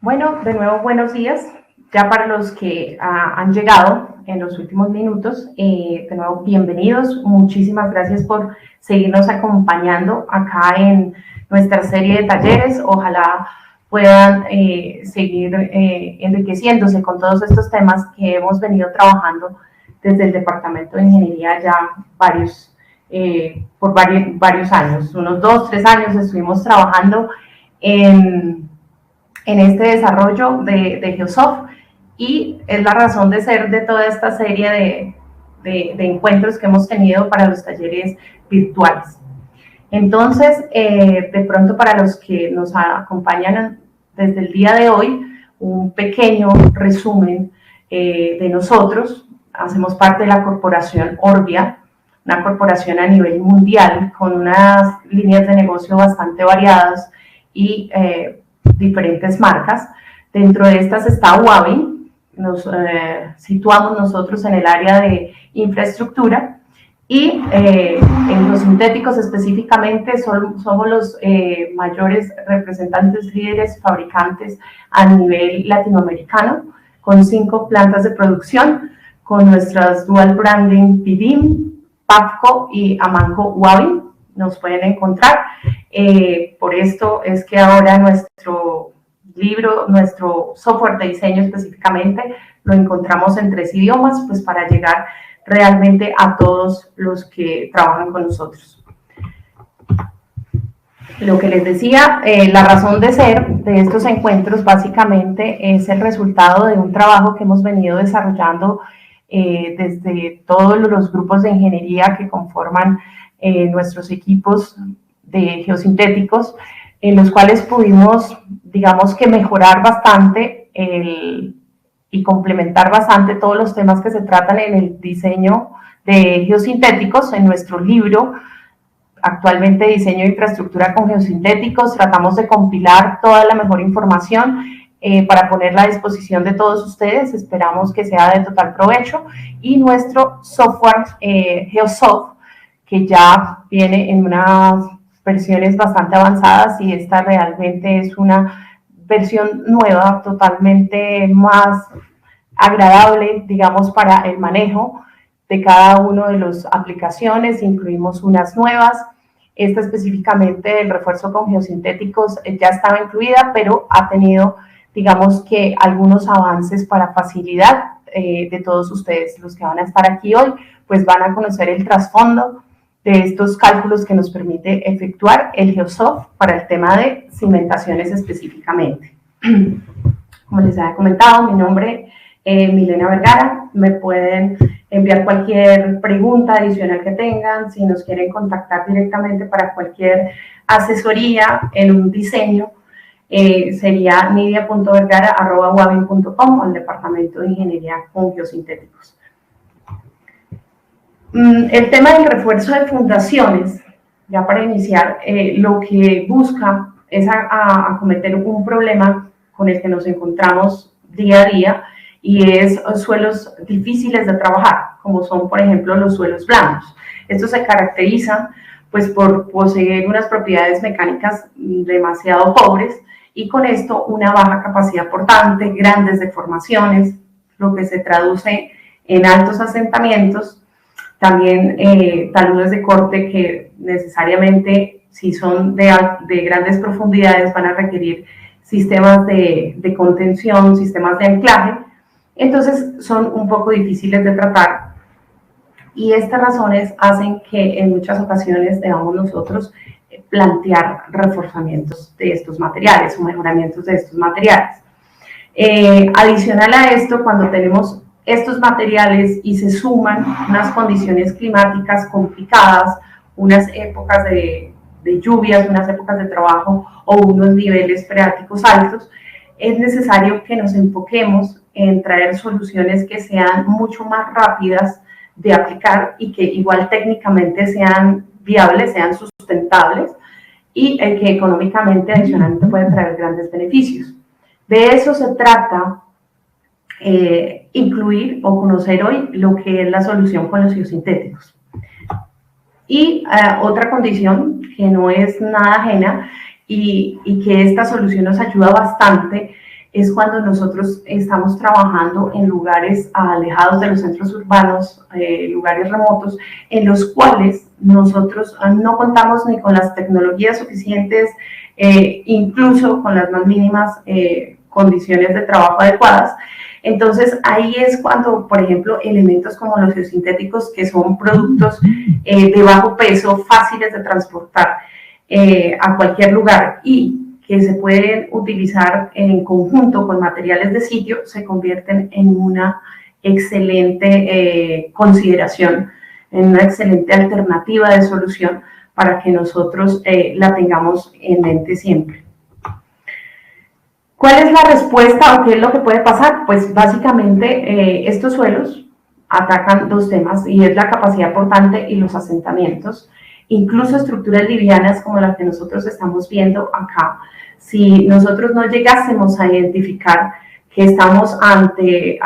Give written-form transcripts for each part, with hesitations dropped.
Bueno, de nuevo buenos días. Ya para los que han llegado en los últimos minutos, de nuevo bienvenidos. Muchísimas gracias por seguirnos acompañando acá en nuestra serie de talleres. Ojalá puedan seguir enriqueciéndose con todos estos temas que hemos venido trabajando desde el Departamento de Ingeniería ya por varios años. Unos 2, 3 años estuvimos trabajando en este desarrollo de Geosoft, y es la razón de ser de toda esta serie de encuentros que hemos tenido para los talleres virtuales. Entonces, de pronto para los que nos acompañan desde el día de hoy, un pequeño resumen de nosotros. Hacemos parte de la corporación Orbia, una corporación a nivel mundial con unas líneas de negocio bastante variadas y diferentes marcas. Dentro de estas está Huawei. Nos situamos nosotros en el área de infraestructura, y en los sintéticos específicamente somos los mayores representantes, líderes, fabricantes a nivel latinoamericano, con 5 plantas de producción, con nuestras dual branding PIDIM, PAFCO y Amanco Huawei. Nos pueden encontrar. Por esto es que ahora nuestro libro, nuestro software de diseño específicamente, lo encontramos en 3 idiomas, pues para llegar realmente a todos los que trabajan con nosotros. Lo que les decía, la razón de ser de estos encuentros básicamente es el resultado de un trabajo que hemos venido desarrollando desde todos los grupos de ingeniería que conforman nuestros equipos de geosintéticos, en los cuales pudimos, digamos que mejorar bastante y complementar bastante todos los temas que se tratan en el diseño de geosintéticos. En nuestro libro, actualmente Diseño de Infraestructura con Geosintéticos, tratamos de compilar toda la mejor información para ponerla a disposición de todos ustedes. Esperamos que sea de total provecho. Y nuestro software Geosoft, que ya viene en unas versiones bastante avanzadas, y esta realmente es una versión nueva, totalmente más agradable, digamos, para el manejo de cada una de las aplicaciones. Incluimos unas nuevas. Esta específicamente del refuerzo con geosintéticos ya estaba incluida, pero ha tenido, digamos que, algunos avances para facilidad de todos ustedes. Los que van a estar aquí hoy, pues van a conocer el trasfondo de estos cálculos que nos permite efectuar el Geosoft para el tema de cimentaciones específicamente. Como les había comentado, mi nombre es Milena Vergara. Me pueden enviar cualquier pregunta adicional que tengan, si nos quieren contactar directamente para cualquier asesoría en un diseño, sería nidia.vergara@huawei.com, o el Departamento de Ingeniería con Geosintéticos. El tema del refuerzo de fundaciones, ya para iniciar, lo que busca es acometer un problema con el que nos encontramos día a día, y es suelos difíciles de trabajar, como son, por ejemplo, los suelos blandos. Estos se caracterizan pues por poseer unas propiedades mecánicas demasiado pobres, y con esto una baja capacidad portante, grandes deformaciones, lo que se traduce en altos asentamientos. También taludes de corte que necesariamente, si son de grandes profundidades, van a requerir sistemas de contención, sistemas de anclaje. Entonces son un poco difíciles de tratar, y estas razones hacen que en muchas ocasiones debamos nosotros plantear reforzamientos de estos materiales o mejoramientos de estos materiales. Adicional a esto, cuando tenemos estos materiales y se suman unas condiciones climáticas complicadas, unas épocas de lluvias, unas épocas de trabajo o unos niveles freáticos altos, es necesario que nos enfoquemos en traer soluciones que sean mucho más rápidas de aplicar y que igual técnicamente sean viables, sean sustentables, y que económicamente adicionalmente pueden traer grandes beneficios. De eso se trata incluir o conocer hoy lo que es la solución con los geosintéticos. Y otra condición que no es nada ajena, y que esta solución nos ayuda bastante, es cuando nosotros estamos trabajando en lugares alejados de los centros urbanos, lugares remotos, en los cuales nosotros no contamos ni con las tecnologías suficientes, incluso con las más mínimas condiciones de trabajo adecuadas. Entonces ahí es cuando, por ejemplo, elementos como los geosintéticos, que son productos de bajo peso, fáciles de transportar a cualquier lugar y que se pueden utilizar en conjunto con materiales de sitio, se convierten en una excelente consideración, en una excelente alternativa de solución para que nosotros la tengamos en mente siempre. ¿Cuál es la respuesta o qué es lo que puede pasar? Pues básicamente estos suelos atacan dos temas, y es la capacidad portante y los asentamientos. Incluso estructuras livianas como las que nosotros estamos viendo acá, si nosotros no llegásemos a identificar que estamos ante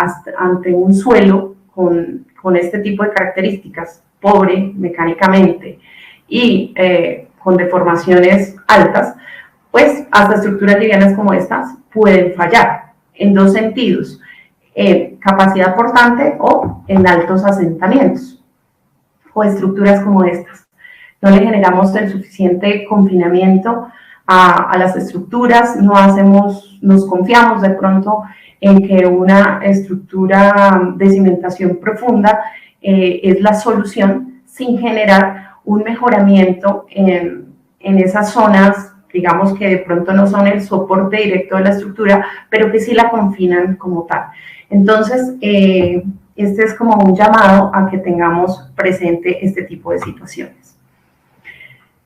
un suelo con este tipo de características, pobre mecánicamente y con deformaciones altas, pues hasta estructuras livianas como estas pueden fallar en dos sentidos: en capacidad portante o en altos asentamientos, o estructuras como estas. No le generamos el suficiente confinamiento a las estructuras, nos confiamos de pronto en que una estructura de cimentación profunda es la solución, sin generar un mejoramiento en esas zonas, digamos, que de pronto no son el soporte directo de la estructura, pero que sí la confinan como tal. Entonces, este es como un llamado a que tengamos presente este tipo de situaciones.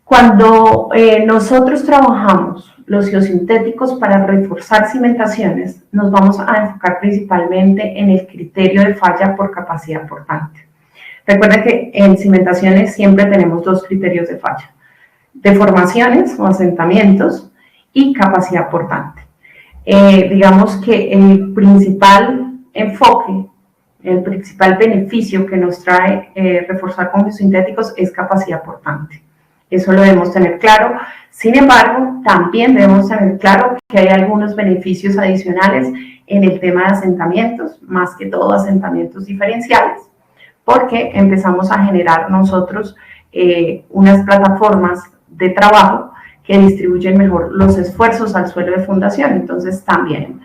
Cuando nosotros trabajamos los geosintéticos para reforzar cimentaciones, nos vamos a enfocar principalmente en el criterio de falla por capacidad portante. Recuerden que en cimentaciones siempre tenemos dos criterios de falla: deformaciones o asentamientos y capacidad portante. Digamos que el principal enfoque, el principal beneficio que nos trae reforzar con geosintéticos es capacidad portante. Eso lo debemos tener claro. Sin embargo, también debemos tener claro que hay algunos beneficios adicionales en el tema de asentamientos, más que todo asentamientos diferenciales, porque empezamos a generar nosotros unas plataformas de trabajo que distribuyen mejor los esfuerzos al suelo de fundación. Entonces también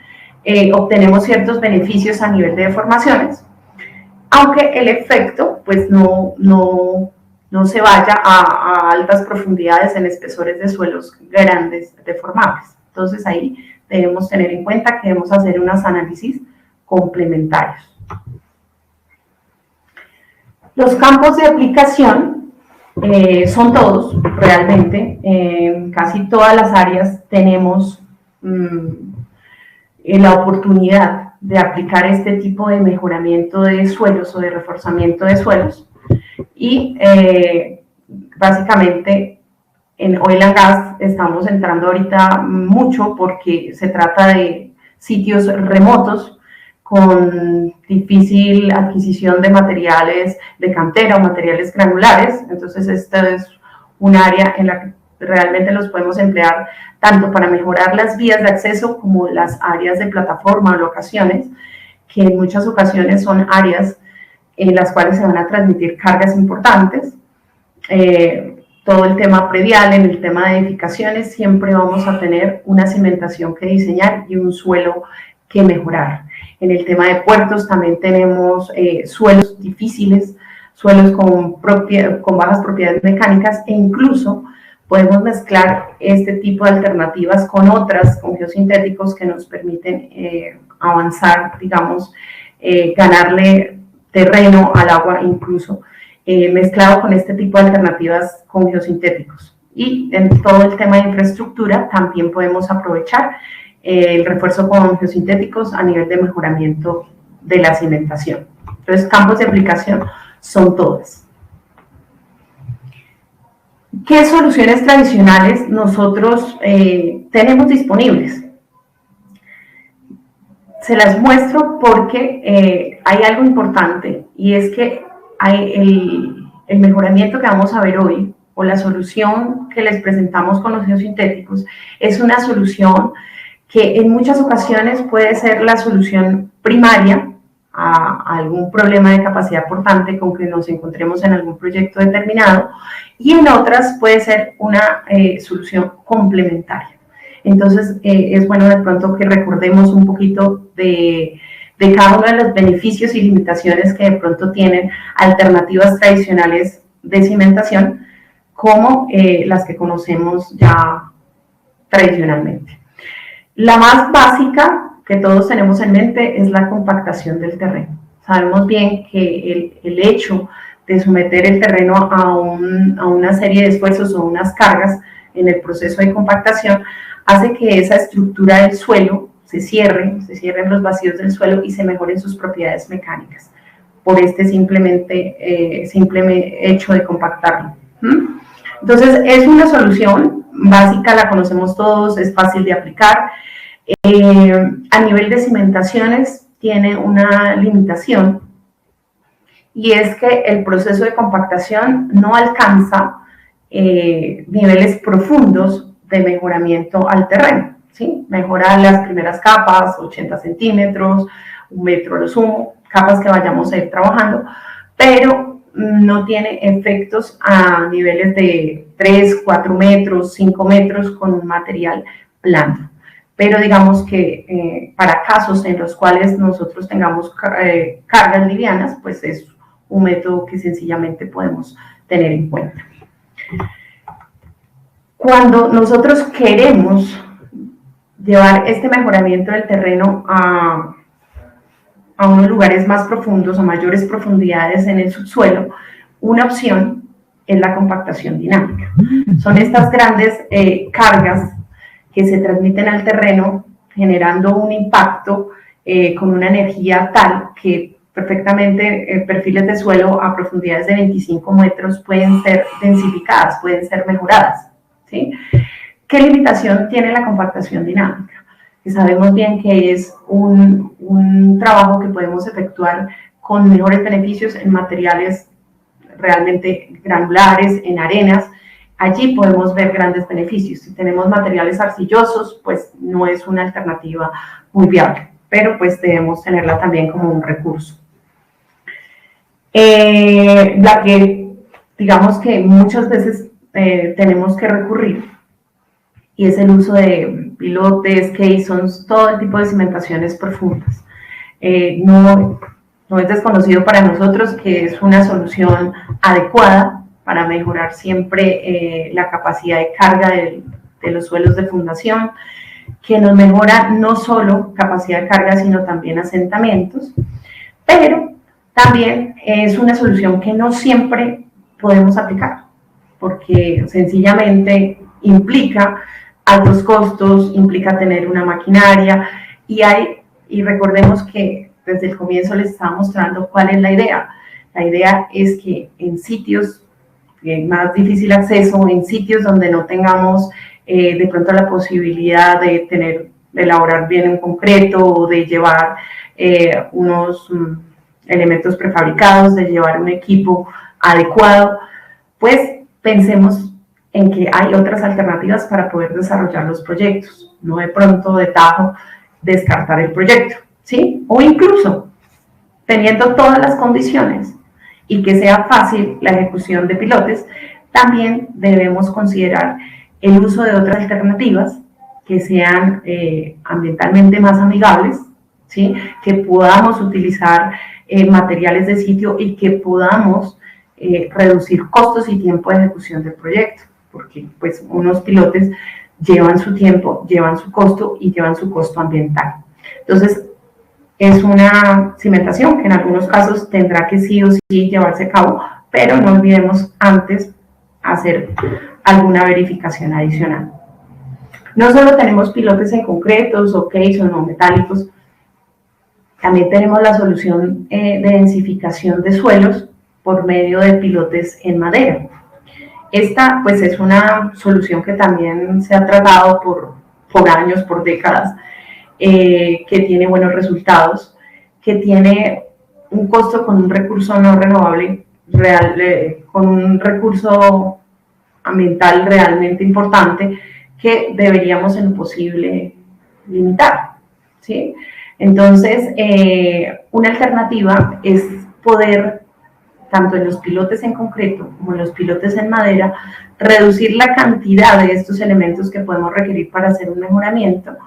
obtenemos ciertos beneficios a nivel de deformaciones, aunque el efecto pues no se vaya a altas profundidades en espesores de suelos grandes deformables. Entonces ahí debemos tener en cuenta que debemos hacer unos análisis complementarios. Los campos de aplicación son todos, realmente. En casi todas las áreas tenemos la oportunidad de aplicar este tipo de mejoramiento de suelos o de reforzamiento de suelos. Y básicamente en Oil and Gas estamos entrando ahorita mucho porque se trata de sitios remotos con difícil adquisición de materiales de cantera o materiales granulares. Entonces esta es un área en la que realmente los podemos emplear tanto para mejorar las vías de acceso como las áreas de plataforma o locaciones, que en muchas ocasiones son áreas en las cuales se van a transmitir cargas importantes. Todo el tema predial, en el tema de edificaciones, siempre vamos a tener una cimentación que diseñar y un suelo que mejorar. En el tema de puertos también tenemos suelos difíciles, suelos con bajas propiedades mecánicas, e incluso podemos mezclar este tipo de alternativas con otras, con geosintéticos que nos permiten avanzar, digamos, ganarle terreno al agua, incluso mezclado con este tipo de alternativas con geosintéticos. Y en todo el tema de infraestructura también podemos aprovechar el refuerzo con geosintéticos a nivel de mejoramiento de la cimentación. Entonces, campos de aplicación son todos. ¿Qué soluciones tradicionales nosotros tenemos disponibles? Se las muestro porque hay algo importante, y es que el mejoramiento que vamos a ver hoy, o la solución que les presentamos con los geosintéticos, es una solución que en muchas ocasiones puede ser la solución primaria a algún problema de capacidad portante con que nos encontremos en algún proyecto determinado, y en otras puede ser una solución complementaria. Entonces, es bueno de pronto que recordemos un poquito de cada uno de los beneficios y limitaciones que de pronto tienen alternativas tradicionales de cimentación, como las que conocemos ya tradicionalmente. La más básica que todos tenemos en mente es la compactación del terreno. Sabemos bien que el hecho de someter el terreno a una serie de esfuerzos o unas cargas en el proceso de compactación hace que esa estructura del suelo se cierren los vacíos del suelo y se mejoren sus propiedades mecánicas por este simple hecho de compactarlo. Entonces, es una solución básica, la conocemos todos, es fácil de aplicar. A nivel de cimentaciones tiene una limitación, y es que el proceso de compactación no alcanza niveles profundos de mejoramiento al terreno, ¿sí? Mejora las primeras capas, 80 centímetros, 1 metro a lo sumo, capas que vayamos a ir trabajando, pero no tiene efectos a niveles de 3, 4 metros, 5 metros con un material blando. Pero digamos que para casos en los cuales nosotros tengamos cargas livianas, pues es un método que sencillamente podemos tener en cuenta. Cuando nosotros queremos llevar este mejoramiento del terreno a unos lugares más profundos, a mayores profundidades en el subsuelo, una opción es la compactación dinámica. Son estas grandes cargas que se transmiten al terreno generando un impacto con una energía tal que perfectamente perfiles de suelo a profundidades de 25 metros pueden ser densificadas, pueden ser mejoradas, ¿sí? ¿Qué limitación tiene la compactación dinámica? Que sabemos bien que es un trabajo que podemos efectuar con mejores beneficios en materiales realmente granulares, en arenas. Allí podemos ver grandes beneficios. Si tenemos materiales arcillosos, pues no es una alternativa muy viable, pero pues debemos tenerla también como un recurso. La que digamos que muchas veces tenemos que recurrir, y es el uso de pilotes, caissons, todo el tipo de cimentaciones profundas. No es desconocido para nosotros que es una solución adecuada para mejorar siempre la capacidad de carga de los suelos de fundación, que nos mejora no solo capacidad de carga, sino también asentamientos, pero también es una solución que no siempre podemos aplicar, porque sencillamente implica altos costos, implica tener una maquinaria, y recordemos que desde el comienzo les estaba mostrando cuál es la idea. La idea es que en sitios de más difícil acceso, en sitios donde no tengamos de pronto la posibilidad de elaborar bien en concreto, o de llevar unos elementos prefabricados, de llevar un equipo adecuado, pues pensemos en que hay otras alternativas para poder desarrollar los proyectos, no de pronto de tajo descartar el proyecto, ¿sí? O incluso teniendo todas las condiciones y que sea fácil la ejecución de pilotes, también debemos considerar el uso de otras alternativas que sean ambientalmente más amigables, ¿sí? Que podamos utilizar materiales de sitio y que podamos reducir costos y tiempo de ejecución del proyecto, porque pues unos pilotes llevan su tiempo, llevan su costo y llevan su costo ambiental. Entonces, es una cimentación que en algunos casos tendrá que sí o sí llevarse a cabo, pero no olvidemos antes hacer alguna verificación adicional. No solo tenemos pilotes en concretos o caissons o metálicos, también tenemos la solución de densificación de suelos por medio de pilotes en madera. Esta pues es una solución que también se ha tratado por años, por décadas, que tiene buenos resultados, que tiene un costo con un recurso no renovable, con un recurso ambiental realmente importante, que deberíamos en lo posible limitada, ¿sí? Entonces, una alternativa es poder, tanto en los pilotes en concreto como en los pilotes en madera, reducir la cantidad de estos elementos que podemos requerir para hacer un mejoramiento,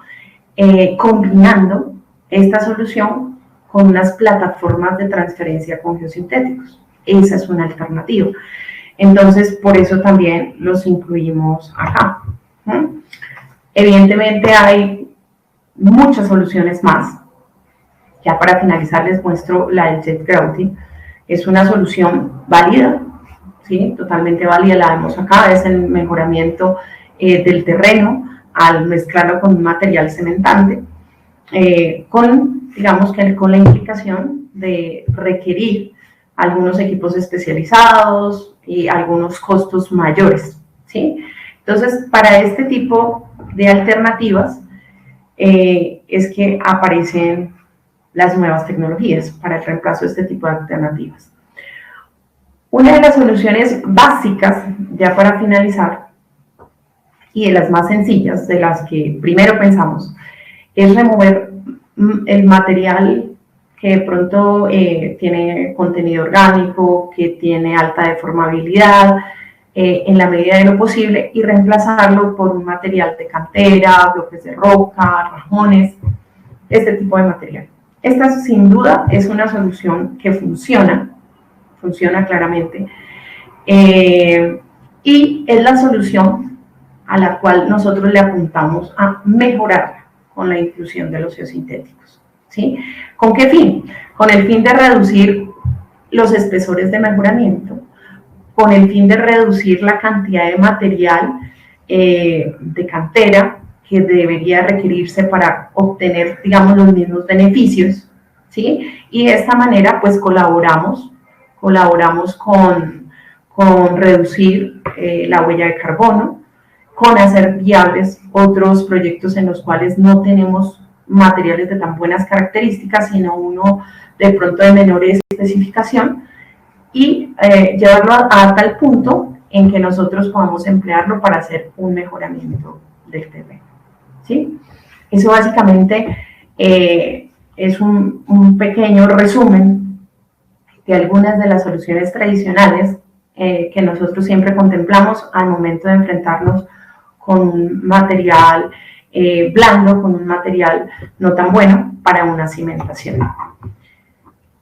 combinando esta solución con unas plataformas de transferencia con geosintéticos. Esa es una alternativa. Entonces, por eso también los incluimos acá. Evidentemente hay muchas soluciones más. Ya para finalizar les muestro la del jet grouting. Es una solución válida, ¿sí? Totalmente válida, la vemos acá, es el mejoramiento del terreno al mezclarlo con un material cementante, digamos que con la implicación de requerir algunos equipos especializados y algunos costos mayores, ¿sí? Entonces, para este tipo de alternativas es que aparecen las nuevas tecnologías para el reemplazo de este tipo de alternativas. Una de las soluciones básicas, ya para finalizar, y de las más sencillas, de las que primero pensamos, es remover el material que de pronto tiene contenido orgánico, que tiene alta deformabilidad, en la medida de lo posible, y reemplazarlo por un material de cantera, bloques de roca, rajones, este tipo de material. Esta sin duda es una solución que funciona claramente, y es la solución a la cual nosotros le apuntamos a mejorar con la inclusión de los geosintéticos, ¿sí? ¿Con qué fin? Con el fin de reducir los espesores de mejoramiento, con el fin de reducir la cantidad de material de cantera que debería requerirse para obtener, digamos, los mismos beneficios, ¿sí? Y de esta manera, pues, colaboramos con reducir la huella de carbono, con hacer viables otros proyectos en los cuales no tenemos materiales de tan buenas características, sino uno de pronto de menor especificación, y llevarlo a tal punto en que nosotros podamos emplearlo para hacer un mejoramiento del terreno, ¿sí? Eso básicamente es un pequeño resumen de algunas de las soluciones tradicionales que nosotros siempre contemplamos al momento de enfrentarnos con un material blando, con un material no tan bueno para una cimentación.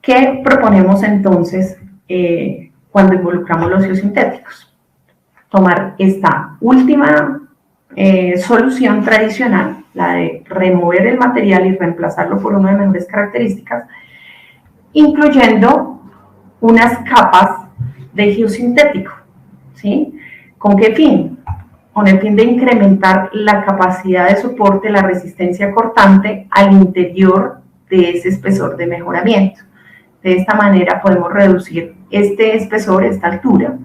¿Qué proponemos entonces cuando involucramos los geosintéticos? Tomar esta última solución tradicional, la de remover el material y reemplazarlo por uno de mejores características, incluyendo unas capas de geosintético, ¿sí? ¿Con qué fin? Con el fin de incrementar la capacidad de soporte, la resistencia cortante al interior de ese espesor de mejoramiento. De esta manera podemos reducir este espesor, esta altura,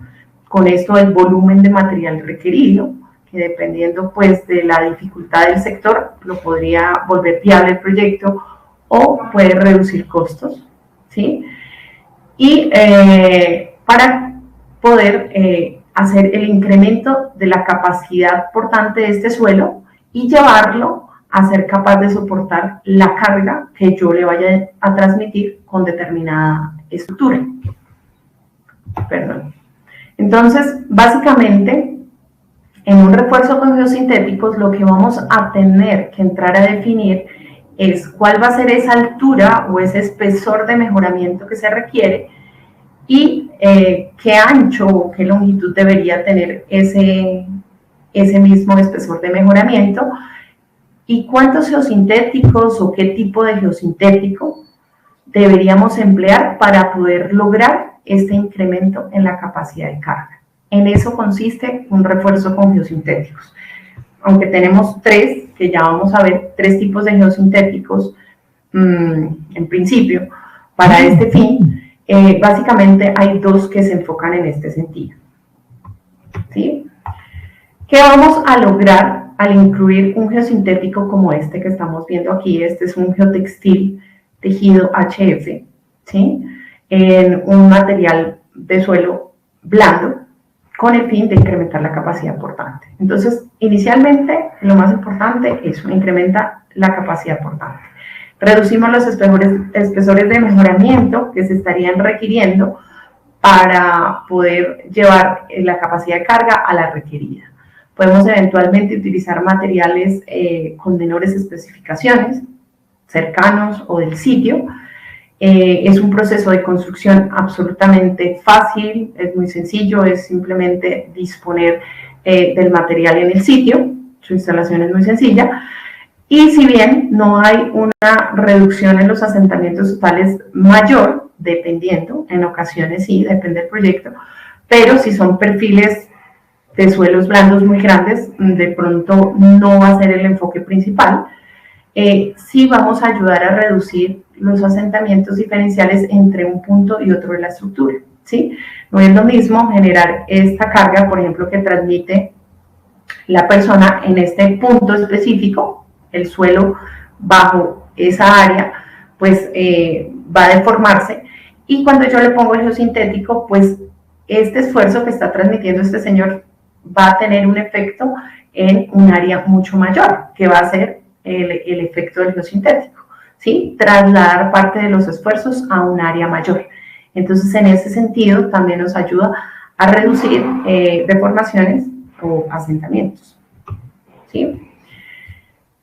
con esto el volumen de material requerido, que dependiendo pues de la dificultad del sector, lo podría volver viable el proyecto o puede reducir costos, ¿sí? Y para poder hacer el incremento de la capacidad portante de este suelo y llevarlo a ser capaz de soportar la carga que yo le vaya a transmitir con determinada estructura. Perdón. Entonces, básicamente, en un refuerzo con geosintéticos, lo que vamos a tener que entrar a definir es cuál va a ser esa altura o ese espesor de mejoramiento que se requiere y qué ancho o qué longitud debería tener ese mismo espesor de mejoramiento y cuántos geosintéticos o qué tipo de geosintético deberíamos emplear para poder lograr este incremento en la capacidad de carga. En eso consiste un refuerzo con geosintéticos. Aunque tenemos tres, que ya vamos a ver, tres tipos de geosintéticos en principio para este fin, básicamente hay dos que se enfocan en este sentido, ¿sí? ¿Qué vamos a lograr al incluir un geosintético como este que estamos viendo aquí? Este es un geotextil tejido HF, ¿sí? En un material de suelo blando, con el fin de incrementar la capacidad portante. Entonces, inicialmente, lo más importante es incrementa la capacidad portante. Reducimos los espesores de mejoramiento que se estarían requiriendo para poder llevar la capacidad de carga a la requerida. Podemos eventualmente utilizar materiales con menores especificaciones, cercanos o del sitio. Es un proceso de construcción absolutamente fácil, es muy sencillo, es simplemente disponer del material en el sitio, su instalación es muy sencilla, y si bien no hay una reducción en los asentamientos totales mayor, dependiendo, en ocasiones sí, depende del proyecto, pero si son perfiles de suelos blandos muy grandes, de pronto no va a ser el enfoque principal. Sí vamos a ayudar a reducir los asentamientos diferenciales entre un punto y otro de la estructura, ¿sí? No es lo mismo generar esta carga, por ejemplo, que transmite la persona en este punto específico, el suelo bajo esa área, pues va a deformarse, y cuando yo le pongo el geosintético, pues este esfuerzo que está transmitiendo este señor va a tener un efecto en un área mucho mayor, que va a ser el efecto del geosintético, ¿sí? Trasladar parte de los esfuerzos a un área mayor. Entonces, en ese sentido, también nos ayuda a reducir deformaciones o asentamientos, ¿sí?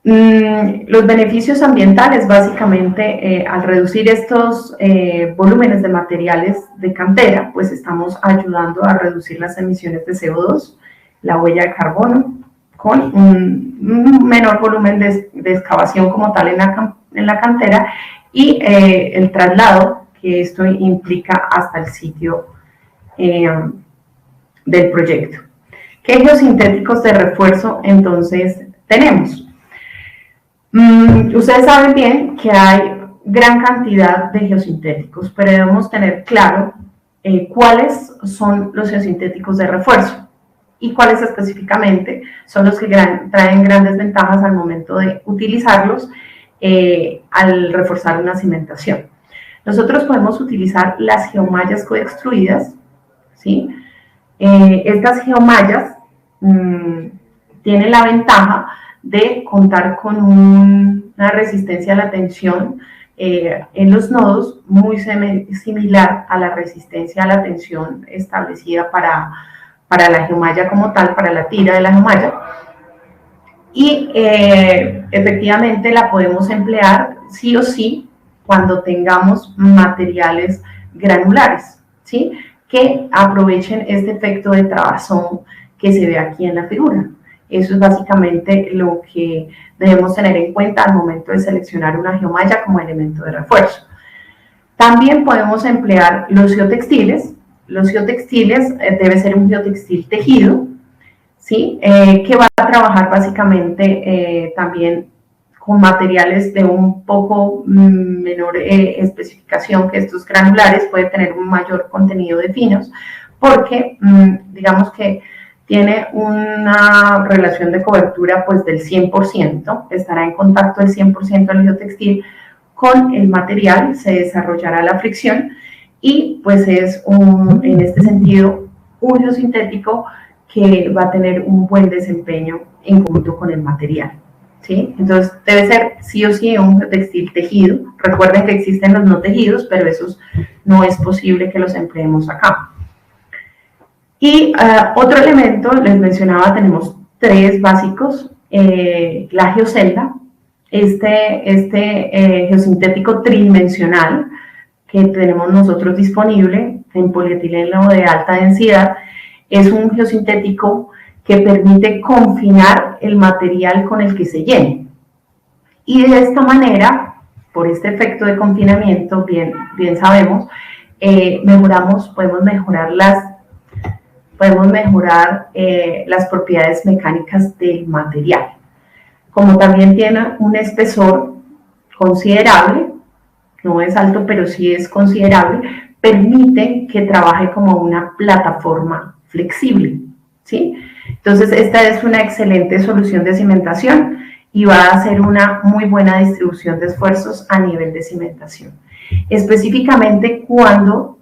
Los beneficios ambientales, básicamente, al reducir estos volúmenes de materiales de cantera, pues estamos ayudando a reducir las emisiones de CO2, la huella de carbono, con un menor volumen de excavación como tal en la cantera, y el traslado que esto implica hasta el sitio del proyecto. ¿Qué geosintéticos de refuerzo entonces tenemos? Ustedes saben bien que hay gran cantidad de geosintéticos, pero debemos tener claro cuáles son los geosintéticos de refuerzo y cuáles específicamente son los que traen grandes ventajas al momento de utilizarlos al reforzar una cimentación. Nosotros podemos utilizar las geomallas coextruidas, ¿sí? Estas geomallas tienen la ventaja de contar con una resistencia a la tensión en los nodos muy similar a la resistencia a la tensión establecida para la geomalla como tal, para la tira de la geomalla, y efectivamente la podemos emplear sí o sí cuando tengamos materiales granulares, ¿sí? Que aprovechen este efecto de trabazón que se ve aquí en la figura. Eso es básicamente lo que debemos tener en cuenta al momento de seleccionar una geomalla como elemento de refuerzo. También podemos emplear los geotextiles. Los geotextiles debe ser un geotextil tejido, ¿sí? Que va a trabajar básicamente también con materiales de un poco menor especificación que estos granulares, puede tener un mayor contenido de finos, porque digamos que tiene una relación de cobertura pues del 100%, estará en contacto el 100% del geotextil con el material, se desarrollará la fricción y pues es en este sentido un geosintético que va a tener un buen desempeño en conjunto con el material, ¿sí? Entonces debe ser sí o sí un geotextil tejido. Recuerden que existen los no tejidos, pero esos no es posible que los empleemos acá. Y otro elemento, les mencionaba, tenemos tres básicos, la geocelda, este geosintético tridimensional que tenemos nosotros disponible en polietileno de alta densidad, es un geosintético que permite confinar el material con el que se llene. Y de esta manera, por este efecto de confinamiento, bien sabemos, podemos mejorar las propiedades mecánicas del material. Como también tiene un espesor considerable, no es alto, pero sí es considerable, permite que trabaje como una plataforma flexible, ¿sí? Entonces, esta es una excelente solución de cimentación y va a hacer una muy buena distribución de esfuerzos a nivel de cimentación. específicamente cuando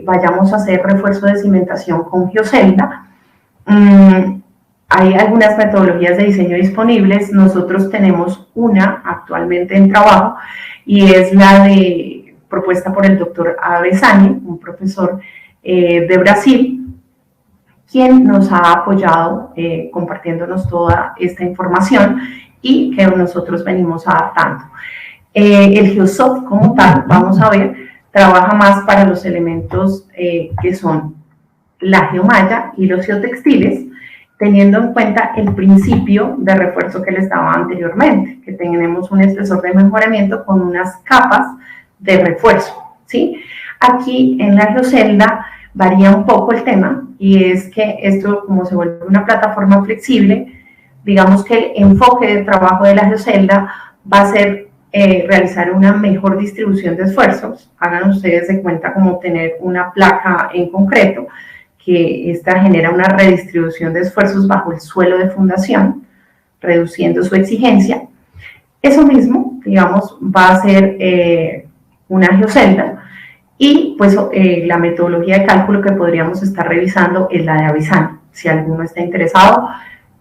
vayamos a hacer refuerzo de cimentación con geocelda. Hay algunas metodologías de diseño disponibles. Nosotros tenemos una actualmente en trabajo y es la propuesta por el doctor Avesani, un profesor de Brasil, quien nos ha apoyado compartiéndonos toda esta información y que nosotros venimos adaptando. El Geosoft como tal, vamos a ver, trabaja más para los elementos que son la geomalla y los geotextiles, teniendo en cuenta el principio de refuerzo que les daba anteriormente, que tenemos un espesor de mejoramiento con unas capas de refuerzo, ¿sí? Aquí en la geocelda varía un poco el tema, y es que esto, como se vuelve una plataforma flexible, digamos que el enfoque de trabajo de la geocelda va a ser realizar una mejor distribución de esfuerzos. Hagan ustedes de cuenta como tener una placa en concreto, que esta genera una redistribución de esfuerzos bajo el suelo de fundación, reduciendo su exigencia. Eso mismo, digamos, va a ser una geocelda, y pues la metodología de cálculo que podríamos estar revisando es la de Avesani. Si alguno está interesado,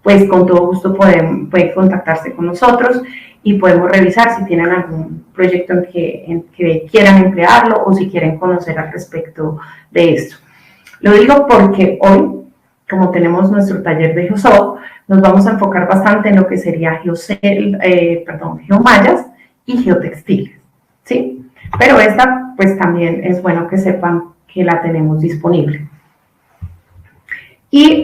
pues con todo gusto pueden contactarse con nosotros y podemos revisar si tienen algún proyecto en que quieran emplearlo o si quieren conocer al respecto de esto. Lo digo porque hoy, como tenemos nuestro taller de Geosoft, nos vamos a enfocar bastante en lo que sería geomallas y geotextiles, ¿sí? Pero esta, pues también es bueno que sepan que la tenemos disponible. Y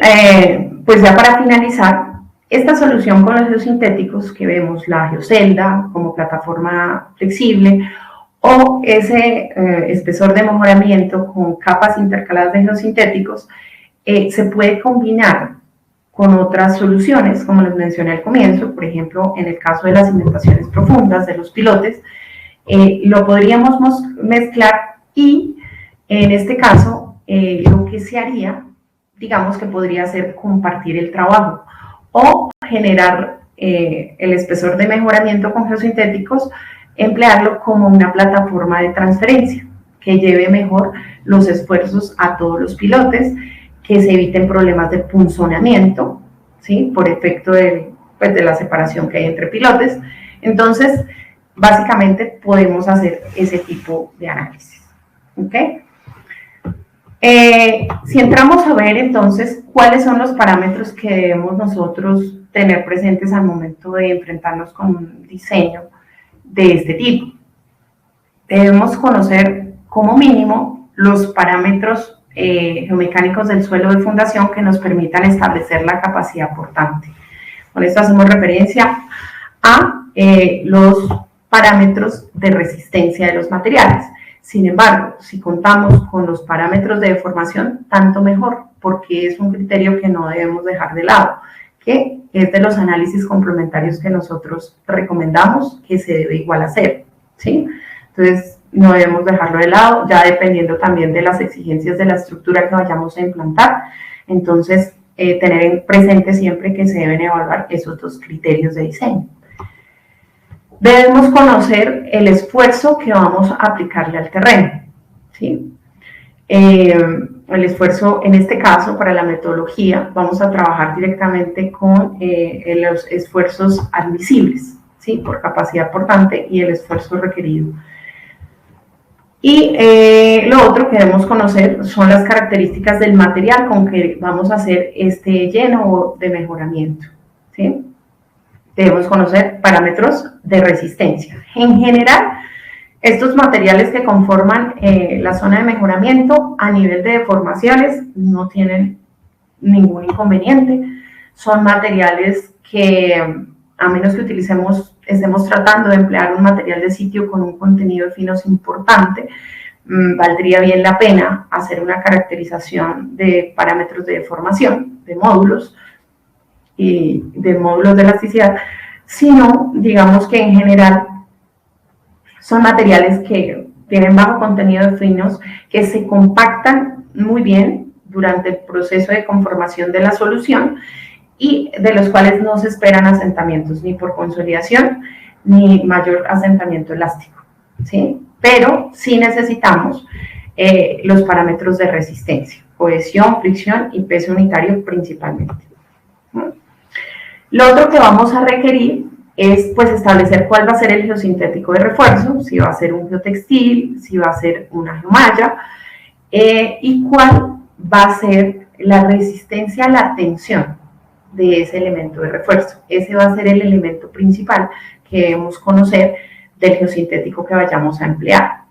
pues ya para finalizar, esta solución con los geosintéticos que vemos, la geocelda como plataforma flexible, o ese espesor de mejoramiento con capas intercaladas de geosintéticos, se puede combinar con otras soluciones, como les mencioné al comienzo. Por ejemplo, en el caso de las cimentaciones profundas, de los pilotes, lo podríamos mezclar, y en este caso lo que se haría, digamos que podría ser compartir el trabajo o generar el espesor de mejoramiento con geosintéticos, emplearlo como una plataforma de transferencia que lleve mejor los esfuerzos a todos los pilotes, que se eviten problemas de punzoneamiento, ¿sí? Por efecto de la separación que hay entre pilotes. Entonces, básicamente podemos hacer ese tipo de análisis, ¿ok? Si entramos a ver entonces cuáles son los parámetros que debemos nosotros tener presentes al momento de enfrentarnos con un diseño de este tipo, debemos conocer como mínimo los parámetros geomecánicos del suelo de fundación que nos permitan establecer la capacidad portante. Con esto hacemos referencia a los parámetros de resistencia de los materiales. Sin embargo, si contamos con los parámetros de deformación, tanto mejor, porque es un criterio que no debemos dejar de lado, que es de los análisis complementarios que nosotros recomendamos que se debe igual hacer, ¿sí? Entonces, no debemos dejarlo de lado, ya dependiendo también de las exigencias de la estructura que vayamos a implantar. Entonces, tener presente siempre que se deben evaluar esos dos criterios de diseño. Debemos conocer el esfuerzo que vamos a aplicarle al terreno, ¿sí? El esfuerzo, en este caso, para la metodología, vamos a trabajar directamente con los esfuerzos admisibles, ¿sí? Por capacidad portante y el esfuerzo requerido. Y lo otro que debemos conocer son las características del material con que vamos a hacer este lleno de mejoramiento, ¿sí? Debemos conocer parámetros de resistencia. En general, estos materiales que conforman la zona de mejoramiento a nivel de deformaciones no tienen ningún inconveniente. Son materiales que, a menos que estemos tratando de emplear un material de sitio con un contenido de finos importante, valdría bien la pena hacer una caracterización de parámetros de deformación, de módulos y de módulos de elasticidad, sino, digamos que en general son materiales que tienen bajo contenido de finos, que se compactan muy bien durante el proceso de conformación de la solución y de los cuales no se esperan asentamientos ni por consolidación ni mayor asentamiento elástico, ¿sí? pero sí necesitamos los parámetros de resistencia, cohesión, fricción y peso unitario principalmente. Lo otro que vamos a requerir es pues establecer cuál va a ser el geosintético de refuerzo, si va a ser un geotextil, si va a ser una geomalla, y cuál va a ser la resistencia a la tensión de ese elemento de refuerzo. Ese va a ser el elemento principal que debemos conocer del geosintético que vayamos a emplear.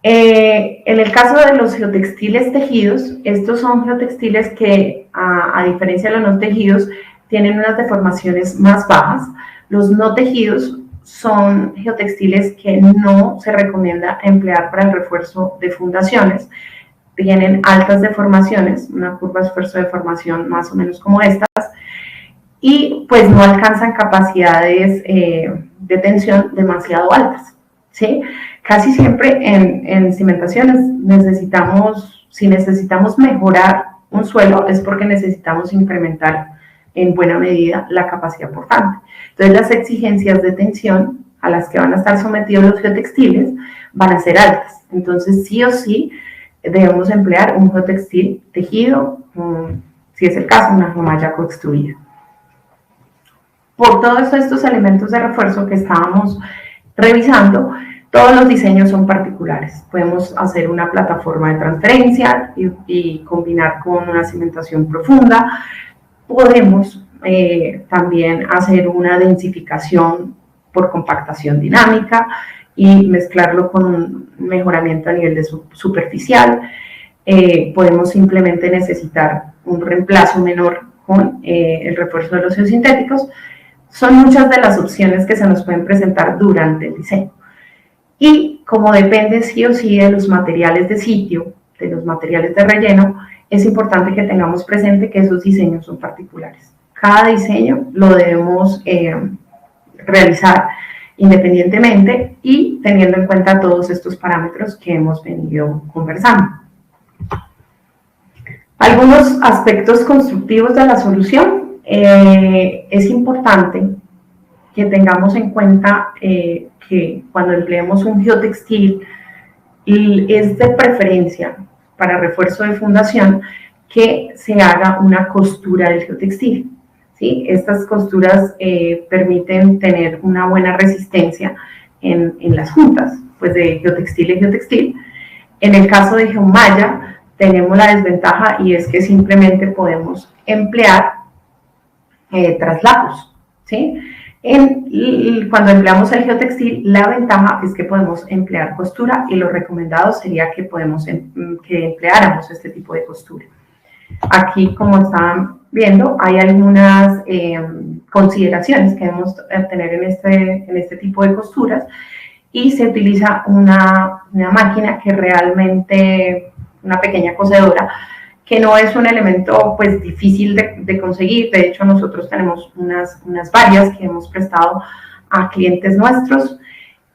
En el caso de los geotextiles tejidos, estos son geotextiles que, a diferencia de los no tejidos, tienen unas deformaciones más bajas. Los no tejidos son geotextiles que no se recomienda emplear para el refuerzo de fundaciones. Tienen altas deformaciones, una curva de esfuerzo de deformación más o menos como estas, y pues no alcanzan capacidades de tensión demasiado altas, ¿sí? Casi siempre en cimentaciones si necesitamos mejorar un suelo es porque necesitamos incrementar en buena medida la capacidad portante. Entonces las exigencias de tensión a las que van a estar sometidos los geotextiles van a ser altas. Entonces sí o sí debemos emplear un geotextil tejido, si es el caso, una geomalla coextruida. Por todos estos elementos de refuerzo que estábamos revisando, todos los diseños son particulares. Podemos hacer una plataforma de transferencia y combinar con una cimentación profunda. Podemos también hacer una densificación por compactación dinámica y mezclarlo con un mejoramiento a nivel de superficial. Podemos simplemente necesitar un reemplazo menor con el refuerzo de los geosintéticos. Son muchas de las opciones que se nos pueden presentar durante el diseño. Y como depende sí o sí de los materiales de sitio, de los materiales de relleno, es importante que tengamos presente que esos diseños son particulares. Cada diseño lo debemos realizar independientemente y teniendo en cuenta todos estos parámetros que hemos venido conversando. Algunos aspectos constructivos de la solución. Es importante que tengamos en cuenta que cuando empleemos un geotextil es de preferencia para refuerzo de fundación que se haga una costura del geotextil, ¿sí? Estas costuras permiten tener una buena resistencia en las juntas, pues de geotextil a geotextil. En el caso de geomalla tenemos la desventaja y es que simplemente podemos emplear traslapos, ¿sí? Cuando empleamos el geotextil, la ventaja es que podemos emplear costura y lo recomendado sería que empleáramos este tipo de costura. Aquí, como están viendo, hay algunas consideraciones que debemos tener en este tipo de costuras y se utiliza una máquina que realmente, una pequeña cosedora, que no es un elemento pues difícil de conseguir. De hecho, nosotros tenemos unas varias que hemos prestado a clientes nuestros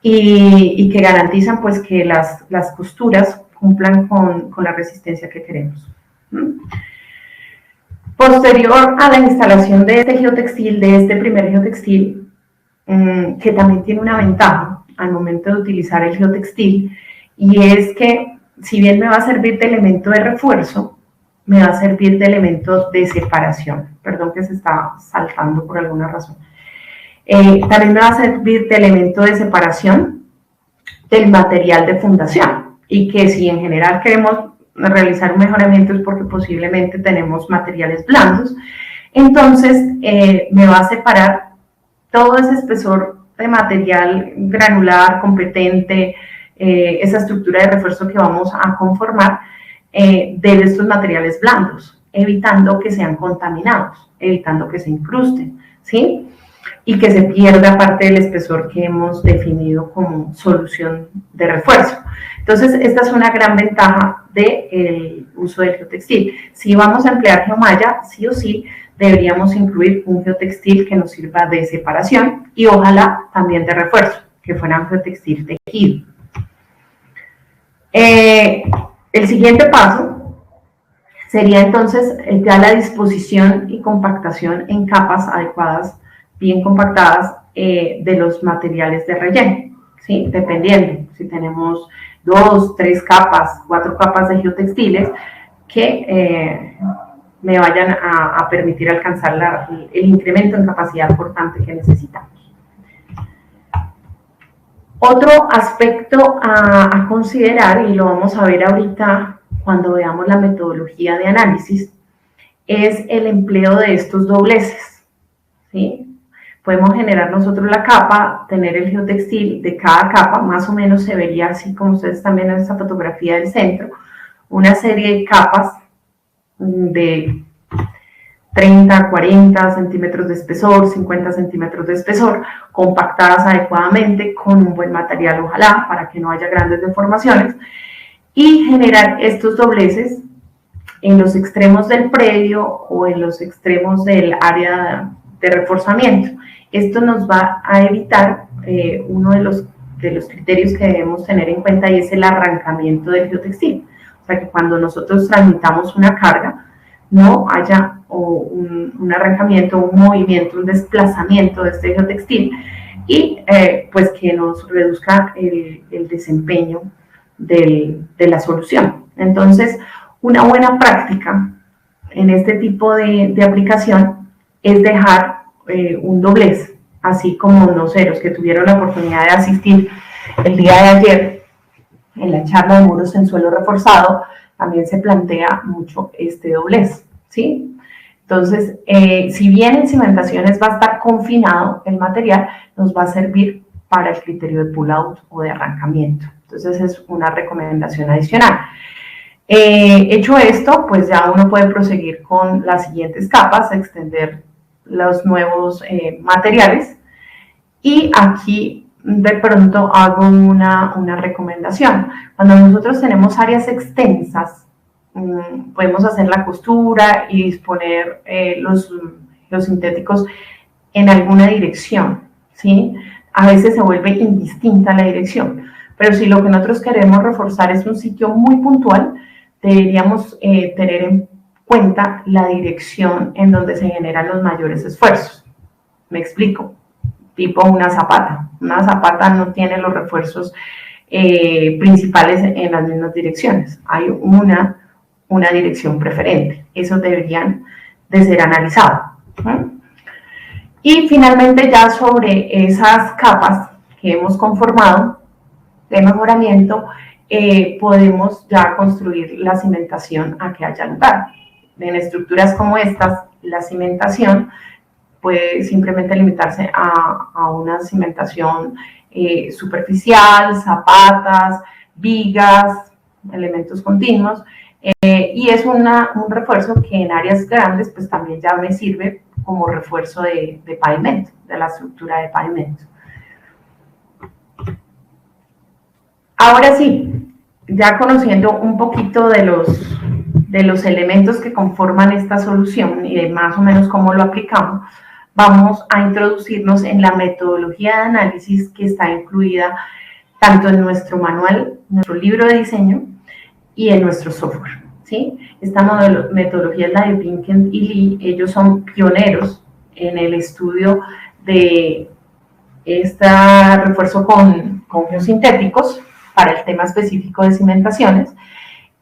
y que garantizan pues que las costuras cumplan con la resistencia que queremos. Posterior a la instalación de este geotextil, de este primer geotextil, que también tiene una ventaja al momento de utilizar el geotextil, y es que si bien me va a servir de elemento de refuerzo, me va a servir de elemento de separación. Perdón que se está saltando por alguna razón. También me va a servir de elemento de separación del material de fundación, y que si en general queremos realizar un mejoramiento es porque posiblemente tenemos materiales blandos, entonces me va a separar todo ese espesor de material granular, competente, esa estructura de refuerzo que vamos a conformar de estos materiales blandos, evitando que sean contaminados, evitando que se incrusten, ¿sí? Y que se pierda parte del espesor que hemos definido como solución de refuerzo. Entonces, esta es una gran ventaja del uso del geotextil. Si vamos a emplear geomalla, sí o sí, deberíamos incluir un geotextil que nos sirva de separación y ojalá también de refuerzo, que fuera un geotextil tejido. El siguiente paso sería entonces ya la disposición y compactación en capas adecuadas, bien compactadas, de los materiales de relleno, ¿sí? Dependiendo si tenemos 2, 3 capas, 4 capas de geotextiles que me vayan a permitir alcanzar el incremento en capacidad portante que necesitamos. Otro aspecto a considerar, y lo vamos a ver ahorita cuando veamos la metodología de análisis, es el empleo de estos dobleces, ¿sí? Podemos generar nosotros la capa, tener el geotextil de cada capa, más o menos se vería así como ustedes están viendo en esta fotografía del centro, una serie de capas de 30, 40 centímetros de espesor, 50 centímetros de espesor, compactadas adecuadamente con un buen material, ojalá, para que no haya grandes deformaciones, y generar estos dobleces en los extremos del predio o en los extremos del área de reforzamiento. Esto nos va a evitar uno de los criterios que debemos tener en cuenta, y es el arrancamiento del geotextil. O sea, que cuando nosotros transmitamos una carga, no haya un arrancamiento, un movimiento, un desplazamiento de este geotextil, y pues que nos reduzca el desempeño de la solución. Entonces, una buena práctica en este tipo de aplicación es dejar un doblez, así como, no sé, los que tuvieron la oportunidad de asistir el día de ayer en la charla de muros en suelo reforzado, también se plantea mucho este doblez, ¿sí? Entonces, si bien en cimentaciones va a estar confinado el material, nos va a servir para el criterio de pull-out o de arrancamiento. Entonces, es una recomendación adicional. Hecho esto, pues ya uno puede proseguir con las siguientes capas, extender los nuevos materiales, y aquí de pronto hago una recomendación. Cuando nosotros tenemos áreas extensas, podemos hacer la costura y disponer los sintéticos en alguna dirección, ¿sí? A veces se vuelve indistinta la dirección, pero si lo que nosotros queremos reforzar es un sitio muy puntual, deberíamos tener en cuenta la dirección en donde se generan los mayores esfuerzos. Me explico. Tipo una zapata. Una zapata no tiene los refuerzos principales en las mismas direcciones. Hay una dirección preferente. Eso deberían de ser analizado. Y finalmente, ya sobre esas capas que hemos conformado de mejoramiento, podemos ya construir la cimentación a que haya lugar. En estructuras como estas, la cimentación puede simplemente limitarse a una cimentación superficial, zapatas, vigas, elementos continuos, y es un refuerzo que en áreas grandes pues también ya me sirve como refuerzo de pavimento, de la estructura de pavimento. Ahora sí, ya conociendo un poquito de los elementos que conforman esta solución y de más o menos cómo lo aplicamos, vamos a introducirnos en la metodología de análisis que está incluida tanto en nuestro manual, nuestro libro de diseño, y en nuestro software, ¿sí? Esta metodología es la de Vincent y Lee. Ellos son pioneros en el estudio de este refuerzo con geosintéticos para el tema específico de cimentaciones,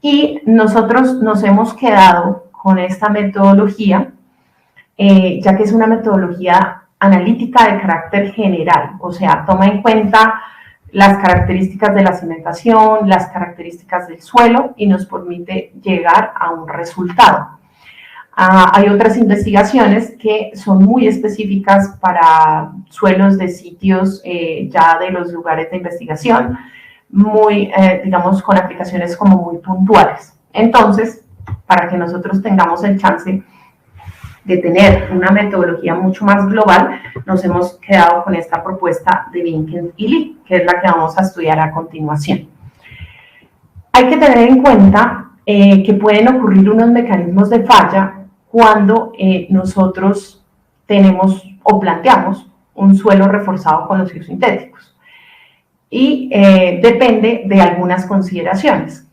y nosotros nos hemos quedado con esta metodología, ya que es una metodología analítica de carácter general, o sea, toma en cuenta las características de la cimentación, las características del suelo, y nos permite llegar a un resultado. Hay otras investigaciones que son muy específicas para suelos de sitios ya de los lugares de investigación, muy, digamos, con aplicaciones como muy puntuales. Entonces, para que nosotros tengamos el chance de tener una metodología mucho más global, nos hemos quedado con esta propuesta de Vincent y Lee, que es la que vamos a estudiar a continuación. Hay que tener en cuenta que pueden ocurrir unos mecanismos de falla cuando nosotros tenemos o planteamos un suelo reforzado con los geosintéticos, y depende de algunas consideraciones.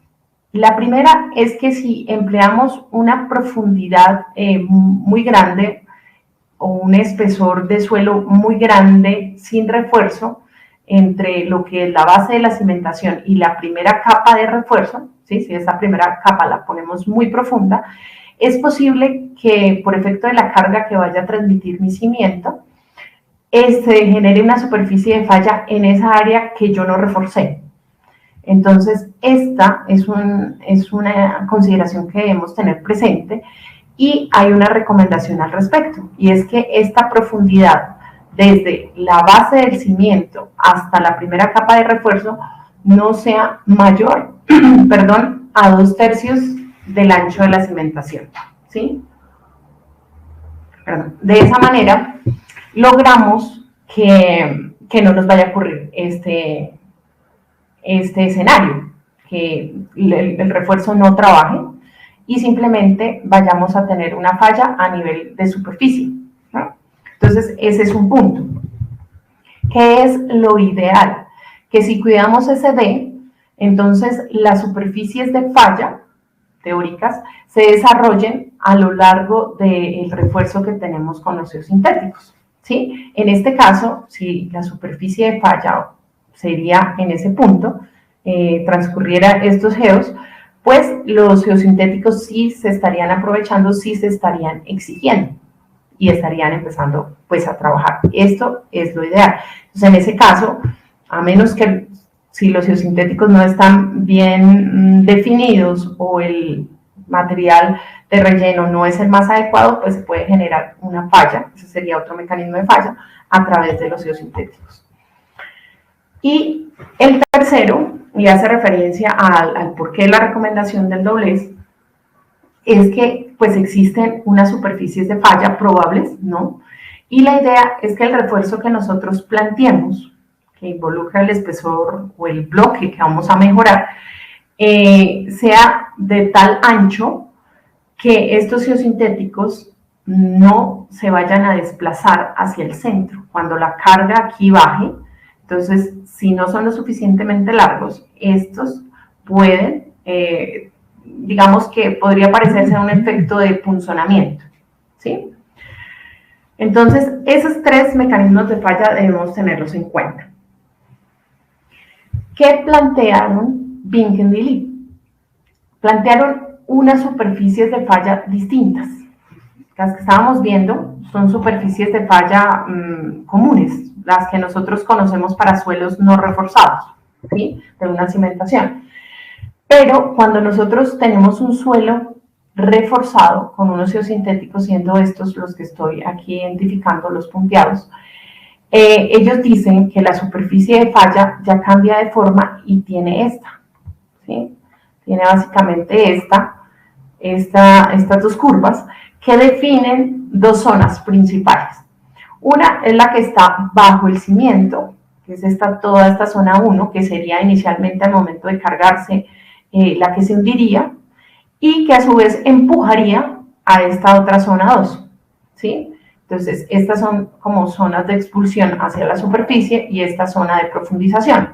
La primera es que si empleamos una profundidad muy grande o un espesor de suelo muy grande sin refuerzo, entre lo que es la base de la cimentación y la primera capa de refuerzo, ¿sí? Si esa primera capa la ponemos muy profunda, es posible que por efecto de la carga que vaya a transmitir mi cimiento, se genere una superficie de falla en esa área que yo no reforcé. Entonces, esta es una consideración que debemos tener presente y hay una recomendación al respecto, y es que esta profundidad desde la base del cimiento hasta la primera capa de refuerzo no sea mayor, perdón, a 2/3 del ancho de la cimentación, ¿sí? Perdón. De esa manera logramos que no nos vaya a ocurrir este escenario, que el refuerzo no trabaje y simplemente vayamos a tener una falla a nivel de superficie, ¿no? Entonces, ese es un punto. ¿Qué es lo ideal? Que si cuidamos ese D, entonces las superficies de falla teóricas se desarrollen a lo largo del refuerzo que tenemos con los geosintéticos, ¿sí? En este caso, si la superficie de falla sería en ese punto, transcurriera estos geos, pues los geosintéticos sí se estarían aprovechando, sí se estarían exigiendo y estarían empezando pues a trabajar. Esto es lo ideal. Entonces, en ese caso, a menos que si los geosintéticos no están bien definidos o el material de relleno no es el más adecuado, pues se puede generar una falla, ese sería otro mecanismo de falla, a través de los geosintéticos. Y el tercero, y hace referencia al por qué la recomendación del doblez, es que pues existen unas superficies de falla probables, ¿no? Y la idea es que el refuerzo que nosotros planteemos, que involucra el espesor o el bloque que vamos a mejorar, sea de tal ancho que estos geosintéticos no se vayan a desplazar hacia el centro. Cuando la carga aquí baje, entonces, si no son lo suficientemente largos, estos pueden, digamos que podría parecerse a un efecto de punzonamiento, ¿sí? Entonces, esos tres mecanismos de falla debemos tenerlos en cuenta. ¿Qué plantearon Vinken y Lee? Plantearon unas superficies de falla distintas. Las que estábamos viendo son superficies de falla comunes, las que nosotros conocemos para suelos no reforzados, ¿sí? De una cimentación. Pero cuando nosotros tenemos un suelo reforzado con unos geosintéticos, siendo estos los que estoy aquí identificando, los punteados, ellos dicen que la superficie de falla ya cambia de forma y tiene esta, ¿sí? Tiene básicamente estas dos curvas que definen dos zonas principales. Una es la que está bajo el cimiento, que es toda esta zona 1, que sería inicialmente al momento de cargarse la que se hundiría, y que a su vez empujaría a esta otra zona 2, ¿sí? Entonces, estas son como zonas de expulsión hacia la superficie y esta zona de profundización.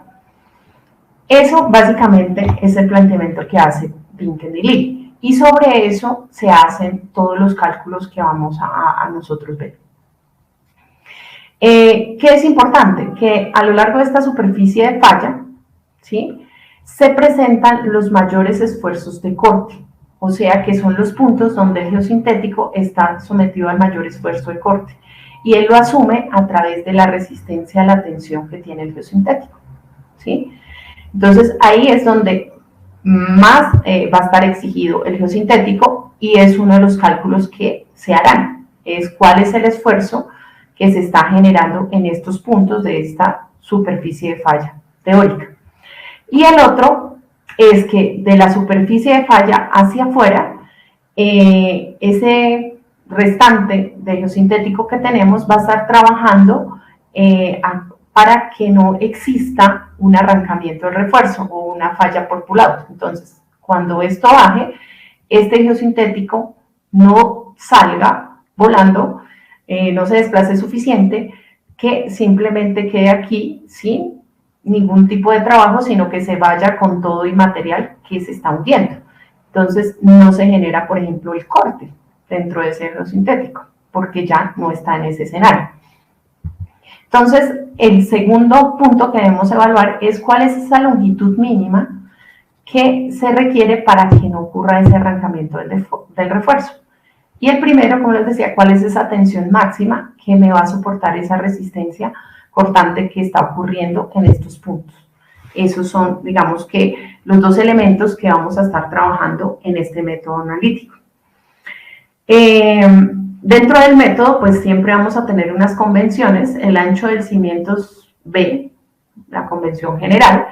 Eso básicamente es el planteamiento que hace Vinken y Lee, y sobre eso se hacen todos los cálculos que vamos a nosotros ver. ¿Qué es importante? Que a lo largo de esta superficie de falla, ¿sí?, se presentan los mayores esfuerzos de corte, o sea que son los puntos donde el geosintético está sometido al mayor esfuerzo de corte, y él lo asume a través de la resistencia a la tensión que tiene el geosintético, ¿sí? Entonces ahí es donde más va a estar exigido el geosintético, y es uno de los cálculos que se harán, es cuál es el esfuerzo que se está generando en estos puntos de esta superficie de falla teórica. Y el otro es que de la superficie de falla hacia afuera, ese restante de geosintético que tenemos va a estar trabajando para que no exista un arrancamiento del refuerzo o una falla por pull-out. Entonces, cuando esto baje, este geosintético no salga volando, no se desplace suficiente, que simplemente quede aquí sin ningún tipo de trabajo, sino que se vaya con todo y material que se está hundiendo. Entonces no se genera, por ejemplo, el corte dentro de ese geosintético, porque ya no está en ese escenario. Entonces, el segundo punto que debemos evaluar es cuál es esa longitud mínima que se requiere para que no ocurra ese arrancamiento del refuerzo. Y el primero, como les decía, cuál es esa tensión máxima que me va a soportar esa resistencia cortante que está ocurriendo en estos puntos. Esos son, digamos que, los dos elementos que vamos a estar trabajando en este método analítico. Dentro del método, pues siempre vamos a tener unas convenciones. El ancho del cimiento es B, la convención general.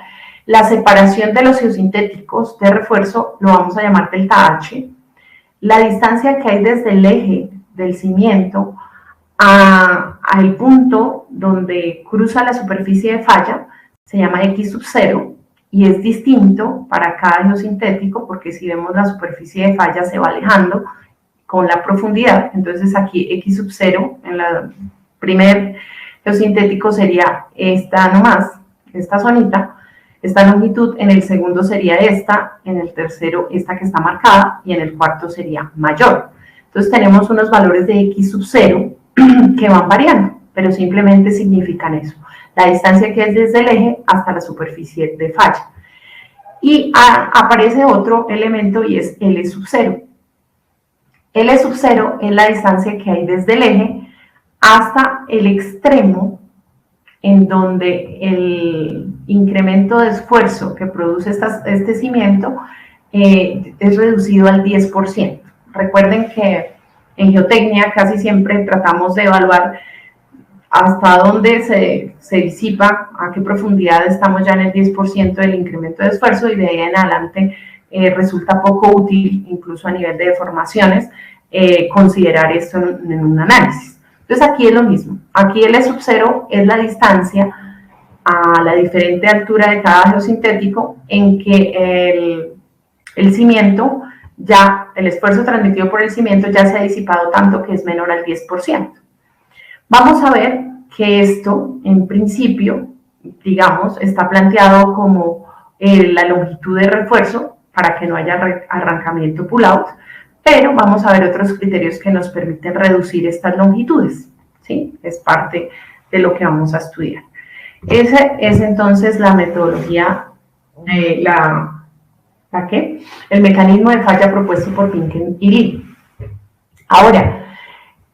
La separación de los geosintéticos de refuerzo lo vamos a llamar delta H. La distancia que hay desde el eje del cimiento al punto donde cruza la superficie de falla se llama X sub 0 y es distinto para cada geosintético porque si vemos la superficie de falla se va alejando con la profundidad. Entonces aquí X sub 0 en el primer geosintético sería esta nomás, esta zonita, esta longitud, en el segundo sería esta, en el tercero esta que está marcada y en el cuarto sería mayor. Entonces tenemos unos valores de X sub 0 que van variando, pero simplemente significan eso, la distancia que es desde el eje hasta la superficie de falla. Y aparece otro elemento y es L sub 0. L sub 0 es la distancia que hay desde el eje hasta el extremo en donde el incremento de esfuerzo que produce este cimiento es reducido al 10%. Recuerden que en geotecnia casi siempre tratamos de evaluar hasta dónde se disipa, a qué profundidad estamos ya en el 10% del incremento de esfuerzo y de ahí en adelante resulta poco útil, incluso a nivel de deformaciones, considerar esto en un análisis. Entonces aquí es lo mismo, aquí L sub 0 es la distancia a la diferente altura de cada geosintético en que el cimiento, ya el esfuerzo transmitido por el cimiento ya se ha disipado tanto que es menor al 10%. Vamos a ver que esto, en principio, digamos, está planteado como la longitud de refuerzo para que no haya arrancamiento pull-out, pero vamos a ver otros criterios que nos permiten reducir estas longitudes, ¿sí? Es parte de lo que vamos a estudiar. Esa es entonces la metodología, el mecanismo de falla propuesto por Pinken y Lee. Ahora,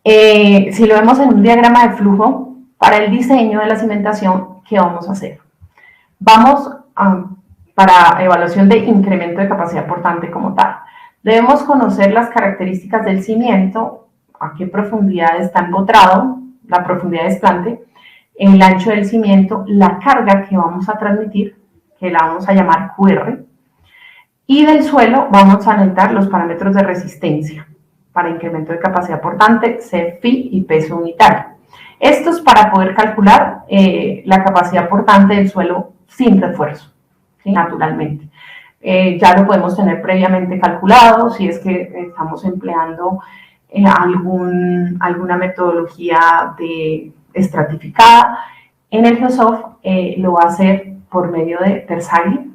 si lo vemos en un diagrama de flujo, para el diseño de la cimentación, ¿qué vamos a hacer? Vamos para evaluación de incremento de capacidad portante como tal. Debemos conocer las características del cimiento, a qué profundidad está empotrado, la profundidad de desplante, el ancho del cimiento, la carga que vamos a transmitir, que la vamos a llamar QR, y del suelo vamos a necesitar los parámetros de resistencia para incremento de capacidad portante, CFI y peso unitario. Esto es para poder calcular la capacidad portante del suelo sin refuerzo, ¿sí? Naturalmente. Ya lo podemos tener previamente calculado si es que estamos empleando alguna metodología estratificada. En el Geosoft lo va a hacer por medio de Tersagli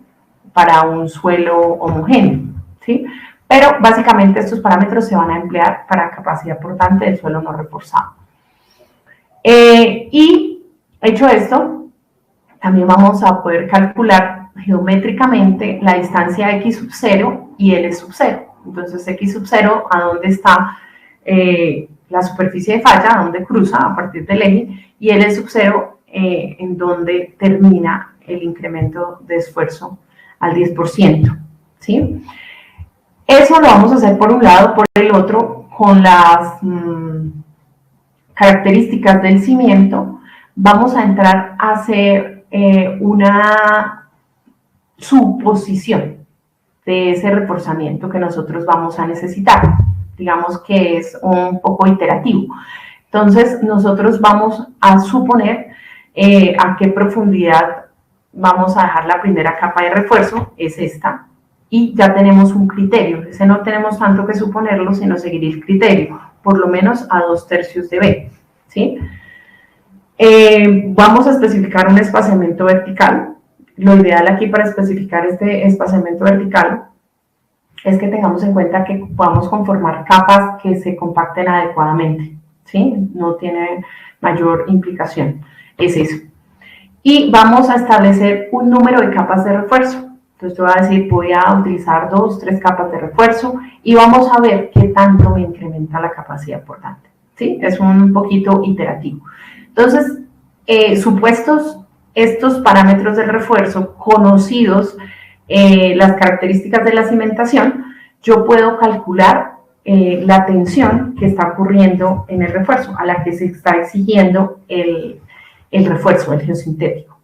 para un suelo homogéneo, ¿sí? Pero básicamente estos parámetros se van a emplear para capacidad portante del suelo no reforzado. Y hecho esto, también vamos a poder calcular geométricamente la distancia X sub 0 y L sub 0. Entonces X sub 0 a dónde está la superficie de falla, a dónde cruza a partir del eje, y L sub 0 en donde termina el incremento de esfuerzo al 10%, ¿sí? Eso lo vamos a hacer por un lado, por el otro, con las características del cimiento, vamos a entrar a hacer una suposición de ese reforzamiento que nosotros vamos a necesitar. Digamos que es un poco iterativo. Entonces, nosotros vamos a suponer a qué profundidad vamos a dejar la primera capa de refuerzo, es esta, y ya tenemos un criterio. Ese no tenemos tanto que suponerlo, sino seguir el criterio, por lo menos a 2/3 de B, ¿sí? Vamos a especificar un espaciamiento vertical. Lo ideal aquí para especificar este espaciamiento vertical es que tengamos en cuenta que podamos conformar capas que se compacten adecuadamente, ¿sí? No tiene mayor implicación. es eso. Y vamos a establecer un número de capas de refuerzo. Entonces te voy a decir, voy a utilizar 2, 3 capas de refuerzo y vamos a ver qué tanto me incrementa la capacidad portante. ¿Sí? Es un poquito iterativo. Entonces, supuestos estos parámetros del refuerzo, conocidos las características de la cimentación, yo puedo calcular la tensión que está ocurriendo en el refuerzo, a la que se está exigiendo el refuerzo, el geosintético.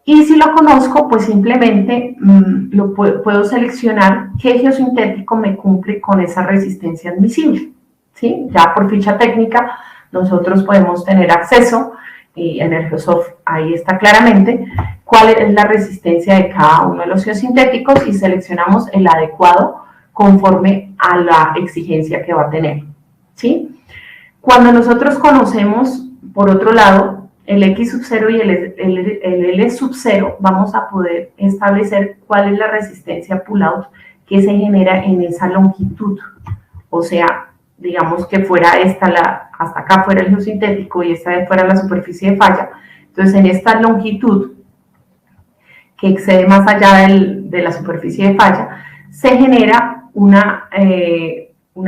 Y si lo conozco, pues simplemente puedo seleccionar qué geosintético me cumple con esa resistencia admisible. ¿Sí? Ya por ficha técnica nosotros podemos tener acceso, y en el Geosoft ahí está claramente cuál es la resistencia de cada uno de los geosintéticos y seleccionamos el adecuado conforme a la exigencia que va a tener. ¿Sí? Cuando nosotros conocemos, por otro lado, el X sub 0 y el L sub 0, vamos a poder establecer cuál es la resistencia pull-out que se genera en esa longitud. O sea, digamos que fuera esta, hasta acá fuera el geosintético y esta de fuera la superficie de falla. Entonces, en esta longitud, que excede más allá de la superficie de falla, se genera una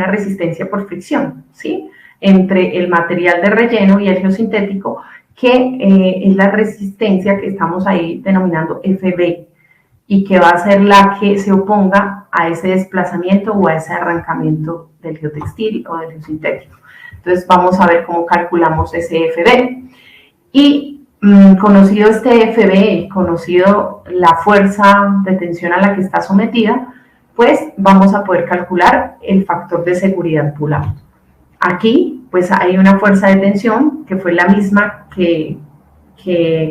resistencia por fricción, ¿sí? Entre el material de relleno y el geosintético, que es la resistencia que estamos ahí denominando FB, y que va a ser la que se oponga a ese desplazamiento o a ese arrancamiento del geotextil o del geosintético. Entonces vamos a ver cómo calculamos ese FB. Y conocido este FB, conocido la fuerza de tensión a la que está sometida, pues vamos a poder calcular el factor de seguridad pull-out. Aquí pues hay una fuerza de tensión que fue la misma que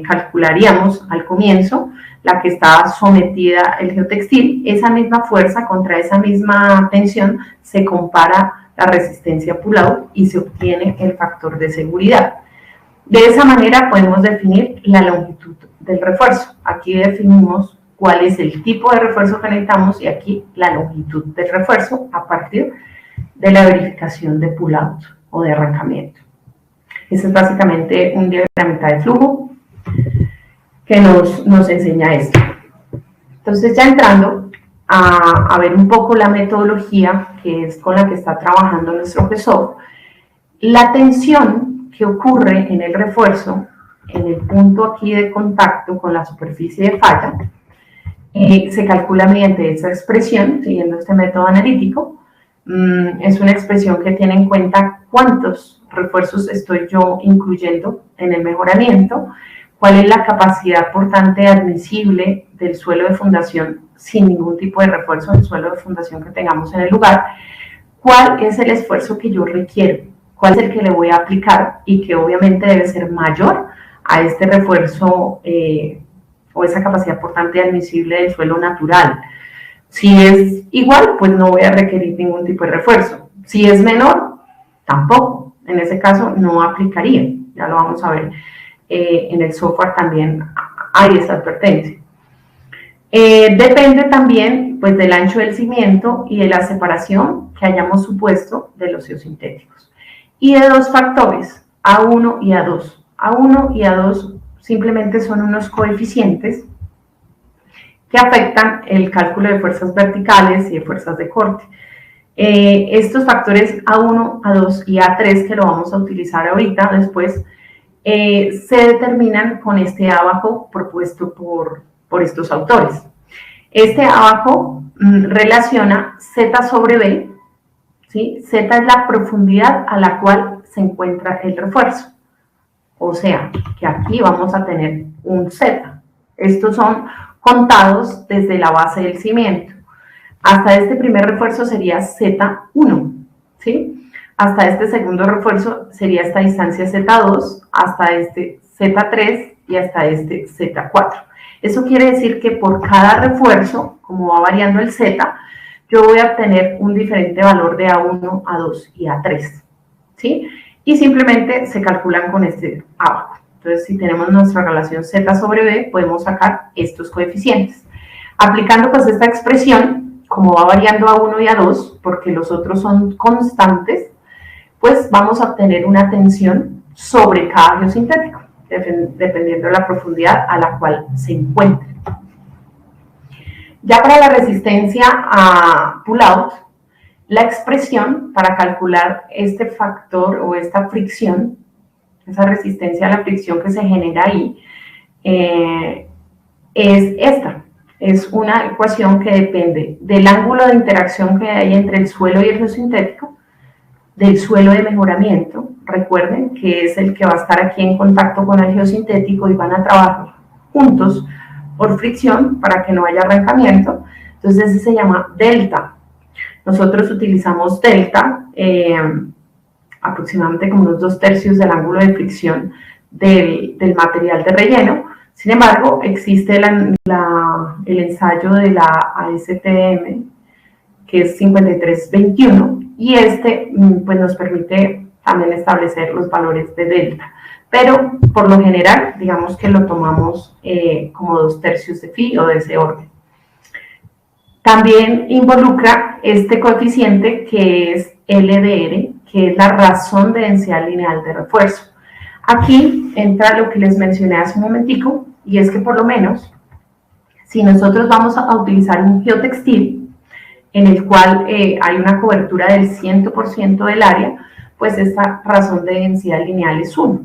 calcularíamos al comienzo, la que está sometida el geotextil. Esa misma fuerza contra esa misma tensión se compara la resistencia pull-out y se obtiene el factor de seguridad. De esa manera podemos definir la longitud del refuerzo. Aquí definimos cuál es el tipo de refuerzo que necesitamos y aquí la longitud del refuerzo a partir de la verificación de pull-out o de arrancamiento. Ese es básicamente un diagramita de flujo que nos enseña esto. Entonces, ya entrando a ver un poco la metodología que es con la que está trabajando nuestro Geosoft, la tensión que ocurre en el refuerzo, en el punto aquí de contacto con la superficie de falla, se calcula mediante esa expresión, siguiendo este método analítico. Es una expresión que tiene en cuenta cuántos refuerzos estoy yo incluyendo en el mejoramiento, cuál es la capacidad portante admisible del suelo de fundación sin ningún tipo de refuerzo, el suelo de fundación que tengamos en el lugar, cuál es el esfuerzo que yo requiero, cuál es el que le voy a aplicar y que obviamente debe ser mayor a este refuerzo o esa capacidad portante admisible del suelo natural. Si es igual, pues no voy a requerir ningún tipo de refuerzo. Si es menor, tampoco. En ese caso no aplicaría. Ya lo vamos a ver. En el software también hay esa advertencia. Depende también pues, del ancho del cimiento y de la separación que hayamos supuesto de los geosintéticos. Y de dos factores, A1 y A2. A1 y A2 simplemente son unos coeficientes que afectan el cálculo de fuerzas verticales y de fuerzas de corte. Estos factores A1, A2 y A3, que lo vamos a utilizar ahorita después, se determinan con este abajo propuesto por estos autores. Este abajo relaciona Z sobre B, ¿sí? Z es la profundidad a la cual se encuentra el refuerzo. O sea, que aquí vamos a tener un Z. Estos son contados desde la base del cimiento. Hasta este primer refuerzo sería Z1, ¿sí? Hasta este segundo refuerzo sería esta distancia Z2, hasta este Z3 y hasta este Z4. Eso quiere decir que por cada refuerzo, como va variando el Z, yo voy a obtener un diferente valor de A1, A2 y A3, ¿sí? Y simplemente se calculan con este abajo. Entonces, si tenemos nuestra relación Z sobre B, podemos sacar estos coeficientes. Aplicando pues esta expresión, como va variando A1 y A2, porque los otros son constantes, pues vamos a obtener una tensión sobre cada geosintético. dependiendo de la profundidad a la cual se encuentre. Ya para la resistencia a pull-out, la expresión para calcular este factor o esta fricción, esa resistencia a la fricción que se genera ahí, es esta. Es una ecuación que depende del ángulo de interacción que hay entre el suelo y el geosintético, del suelo de mejoramiento, recuerden que es el que va a estar aquí en contacto con el geosintético y van a trabajar juntos por fricción para que no haya arrancamiento. Entonces ese se llama delta. Nosotros utilizamos delta, aproximadamente como unos 2/3 del ángulo de fricción del material de relleno. Sin embargo, existe el ensayo de la ASTM, que es 5321, y este pues, nos permite también establecer los valores de delta. Pero por lo general, digamos que lo tomamos como 2/3 de phi o de ese orden. También involucra este coeficiente que es LDR, que es la razón de densidad lineal de refuerzo. Aquí entra lo que les mencioné hace un momentico, y es que por lo menos, si nosotros vamos a utilizar un geotextil, en el cual hay una cobertura del 100% del área, pues esta razón de densidad lineal es 1.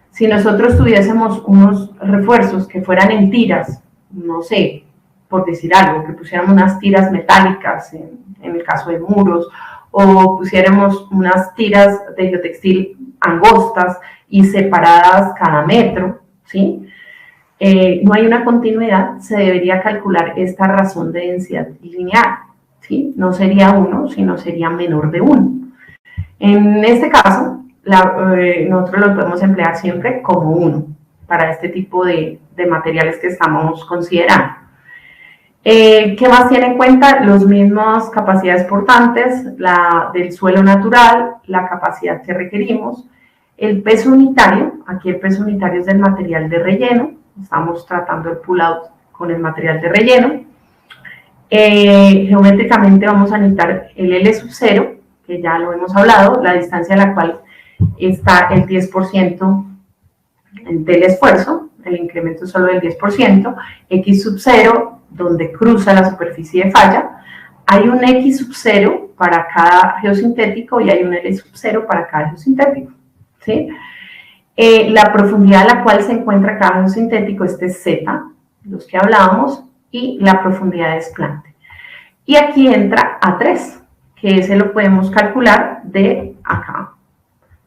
Si nosotros tuviésemos unos refuerzos que fueran en tiras, no sé, por decir algo, que pusiéramos unas tiras metálicas en el caso de muros, o pusiéramos unas tiras de geotextil angostas y separadas cada metro, ¿sí? No hay una continuidad, se debería calcular esta razón de densidad lineal, ¿sí? No sería 1, sino sería menor de 1. En este caso, nosotros lo podemos emplear siempre como 1 para este tipo de materiales que estamos considerando. ¿Qué más tiene en cuenta? Las mismas capacidades portantes, la del suelo natural, la capacidad que requerimos, el peso unitario, aquí el peso unitario es del material de relleno, estamos tratando el pull-out con el material de relleno. Geométricamente vamos a necesitar el L0, que ya lo hemos hablado, la distancia a la cual está el 10% del esfuerzo, el incremento solo del 10%, X0, donde cruza la superficie de falla, hay un X0 para cada geosintético y hay un L0 para cada geosintético, ¿sí? La profundidad a la cual se encuentra cada geosintético, este es Z, los que hablábamos, y la profundidad de desplante. Y aquí entra A3, que ese lo podemos calcular de acá,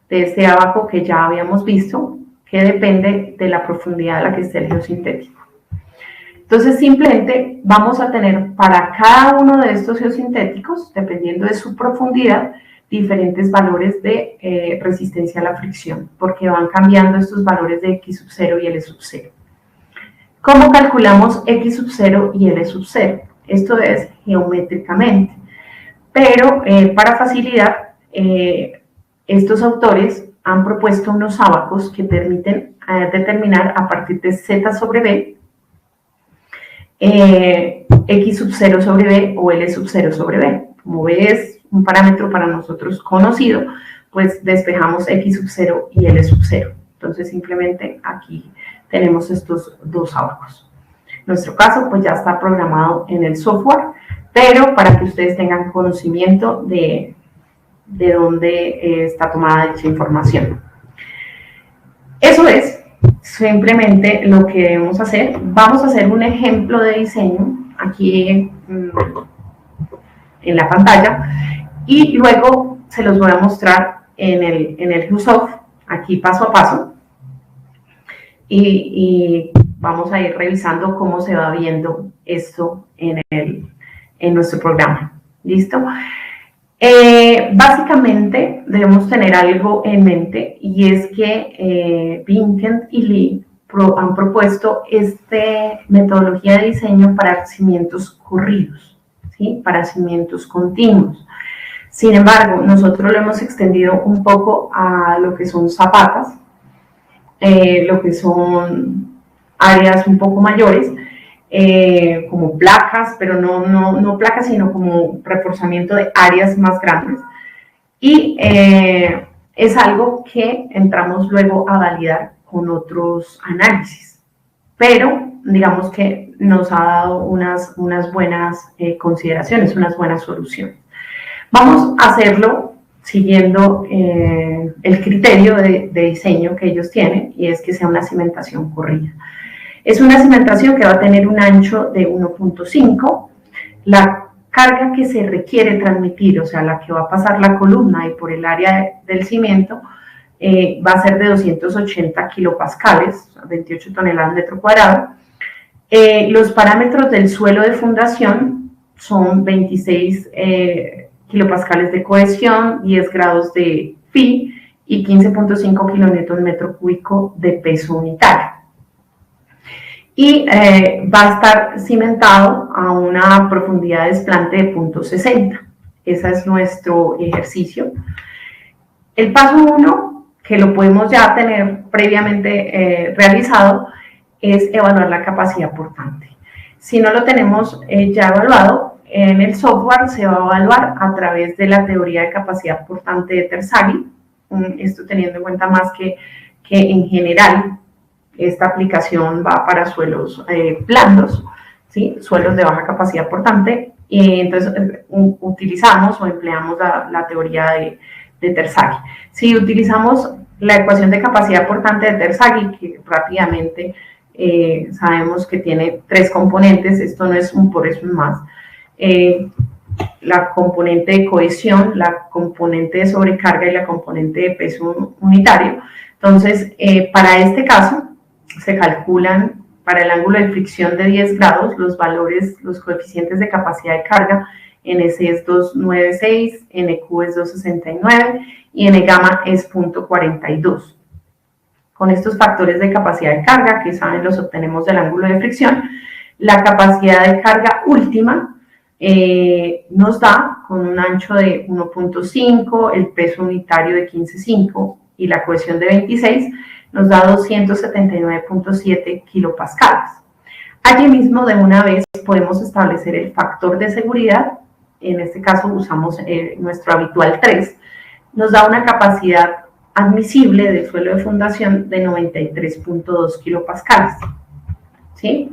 de este abajo que ya habíamos visto, que depende de la profundidad a la que esté el geosintético. Entonces, simplemente vamos a tener para cada uno de estos geosintéticos, dependiendo de su profundidad, diferentes valores de resistencia a la fricción, porque van cambiando estos valores de X0 y L0. ¿Cómo calculamos X0 y L0? Esto es geométricamente, pero para facilidad, estos autores han propuesto unos ábacos que permiten determinar a partir de Z sobre B, X0 sobre B o L0 sobre B. Como B es un parámetro para nosotros conocido, pues despejamos X0 y L0. Entonces simplemente aquí tenemos estos dos ábacos. En nuestro caso, pues ya está programado en el software, pero para que ustedes tengan conocimiento de dónde está tomada dicha información. Eso es simplemente lo que debemos hacer. Vamos a hacer un ejemplo de diseño aquí en la pantalla y luego se los voy a mostrar en el GeoSoft, aquí paso a paso, y vamos a ir revisando cómo se va viendo esto en nuestro programa. ¿Listo? Básicamente debemos tener algo en mente, y es que Vincent y Lee han propuesto esta metodología de diseño para cimientos corridos, ¿sí? Para cimientos continuos. Sin embargo, nosotros lo hemos extendido un poco a lo que son zapatas, lo que son áreas un poco mayores, como placas, pero no placas, sino como reforzamiento de áreas más grandes. Y es algo que entramos luego a validar con otros análisis, pero digamos que nos ha dado unas buenas consideraciones, unas buenas soluciones. Vamos a hacerlo siguiendo el criterio de diseño que ellos tienen, y es que sea una cimentación corrida. Es una cimentación que va a tener un ancho de 1.5. La carga que se requiere transmitir, o sea, la que va a pasar la columna y por el área del cimiento, va a ser de 280 kilopascales, 28 toneladas metro cuadrado. Los parámetros del suelo de fundación son 26 kilopascales de cohesión, 10 grados de phi y 15.5 kilonewton metro cúbico de peso unitario. Y va a estar cimentado a una profundidad de desplante de 0.60. Ese es nuestro ejercicio. El paso 1, que lo podemos ya tener previamente realizado, es evaluar la capacidad portante. Si no lo tenemos ya evaluado, en el software se va a evaluar a través de la teoría de capacidad portante de Terzaghi. Esto teniendo en cuenta más que en general esta aplicación va para suelos blandos, ¿sí? Suelos de baja capacidad portante, y entonces utilizamos o empleamos la teoría de Terzaghi. Si utilizamos la ecuación de capacidad portante de Terzaghi, que rápidamente sabemos que tiene 3 componentes, esto no es un por eso más, la componente de cohesión, la componente de sobrecarga y la componente de peso unitario. Entonces, para este caso, se calculan para el ángulo de fricción de 10 grados los valores, los coeficientes de capacidad de carga. NC es 296, NQ es 269 y N gamma es 0.42. Con estos factores de capacidad de carga, que saben los obtenemos del ángulo de fricción, la capacidad de carga última nos da, con un ancho de 1.5, el peso unitario de 15.5 y la cohesión de 26, nos da 279.7 kilopascales. Allí mismo, de una vez, podemos establecer el factor de seguridad. En este caso usamos nuestro habitual 3. Nos da una capacidad admisible del suelo de fundación de 93.2 kilopascales. ¿Sí?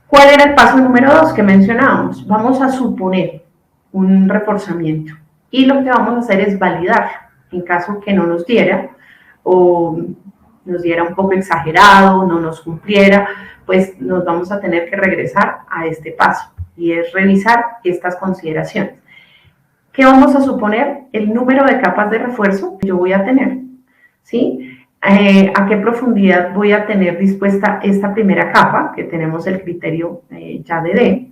¿Cuál era el paso número 2 que mencionábamos? Vamos a suponer un reforzamiento y lo que vamos a hacer es validar. En caso que no nos diera o nos diera un poco exagerado, no nos cumpliera, pues nos vamos a tener que regresar a este paso y es revisar estas consideraciones. ¿Qué vamos a suponer? El número de capas de refuerzo que yo voy a tener, ¿sí? ¿A qué profundidad voy a tener dispuesta esta primera capa? Que tenemos el criterio ya de D.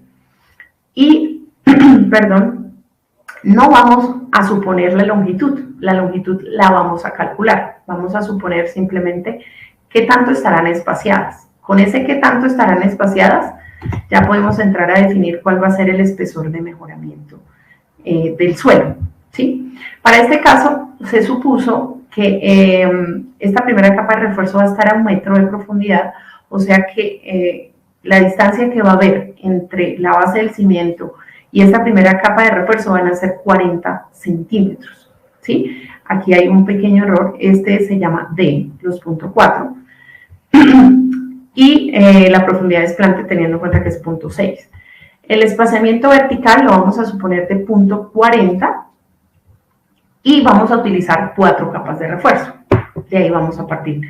Y, perdón, no vamos a suponer la longitud la vamos a calcular. Vamos a suponer simplemente qué tanto estarán espaciadas. Con ese qué tanto estarán espaciadas, ya podemos entrar a definir cuál va a ser el espesor de mejoramiento del suelo, ¿sí? Para este caso, se supuso que esta primera capa de refuerzo va a estar a 1 metro de profundidad, o sea que la distancia que va a haber entre la base del cimiento y esta primera capa de refuerzo van a ser 40 centímetros, ¿sí? Aquí hay un pequeño error, este se llama D, 2.4, y la profundidad de desplante teniendo en cuenta que es 0.6. El espaciamiento vertical lo vamos a suponer de 0.40 y vamos a utilizar 4 capas de refuerzo. De ahí vamos a partir.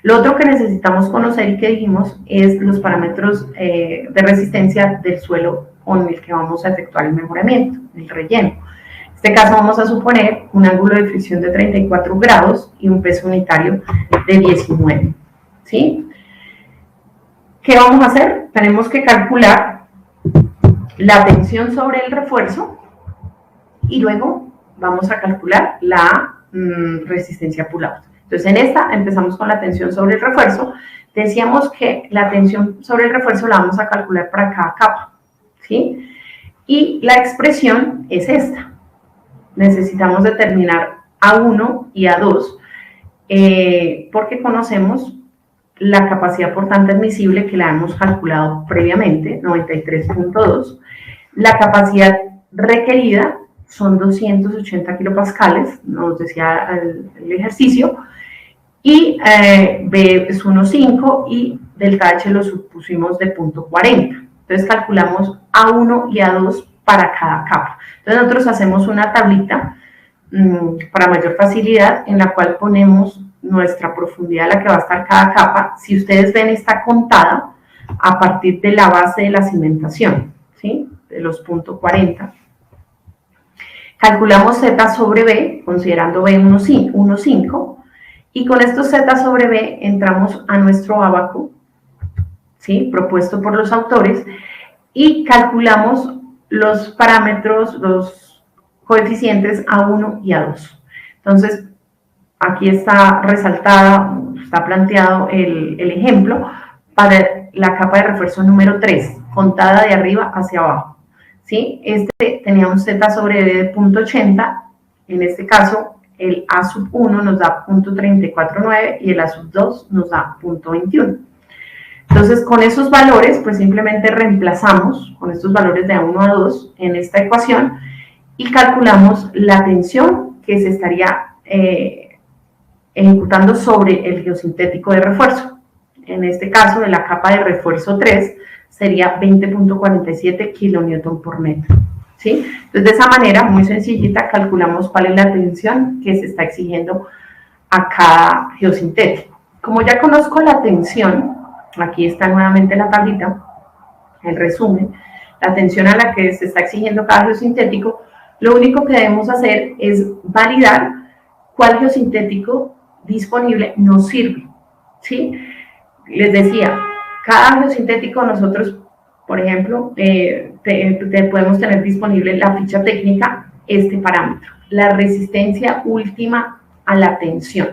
Lo otro que necesitamos conocer y que dijimos es los parámetros de resistencia del suelo con el que vamos a efectuar el mejoramiento, el relleno. En este caso vamos a suponer un ángulo de fricción de 34 grados y un peso unitario de 19. ¿Sí? ¿Qué vamos a hacer? Tenemos que calcular la tensión sobre el refuerzo y luego vamos a calcular la resistencia pull-out. Entonces, en esta empezamos con la tensión sobre el refuerzo. Decíamos que la tensión sobre el refuerzo la vamos a calcular para cada capa, ¿sí? Y la expresión es esta. Necesitamos determinar A1 y A2 porque conocemos la capacidad portante admisible que la hemos calculado previamente, 93.2. La capacidad requerida son 280 kilopascales, nos decía el ejercicio, y B es 1,5 y delta H lo supusimos de 0,40. Entonces calculamos A1 y A2 para cada capa. Entonces nosotros hacemos una tablita para mayor facilidad en la cual ponemos nuestra profundidad a la que va a estar cada capa. Si ustedes ven, está contada a partir de la base de la cimentación, ¿sí? De los 0,40. Calculamos Z sobre B, considerando B 1,5, y con estos Z sobre B entramos a nuestro ábaco, ¿sí? Propuesto por los autores, y calculamos los parámetros, los coeficientes A1 y A2. Entonces, aquí está resaltada, está planteado el ejemplo para la capa de refuerzo número 3, contada de arriba hacia abajo, ¿sí? Este tenía un Z sobre B de 0,80, en este caso el A sub 1 nos da 0,349 y el A sub 2 nos da 0,21. Entonces, con esos valores, pues simplemente reemplazamos con estos valores de A1 a 2 en esta ecuación y calculamos la tensión que se estaría ejecutando sobre el geosintético de refuerzo. En este caso, de la capa de refuerzo 3, sería 20,47 kilonewton por metro, ¿sí? Entonces, de esa manera, muy sencillita, calculamos cuál es la tensión que se está exigiendo a cada geosintético. Como ya conozco la tensión, aquí está nuevamente la tablita, el resumen, la tensión a la que se está exigiendo cada geosintético, lo único que debemos hacer es validar cuál geosintético disponible nos sirve, ¿sí? Les decía, cada geosintético nosotros, por ejemplo, podemos tener disponible la ficha técnica, este parámetro, la resistencia última a la tensión.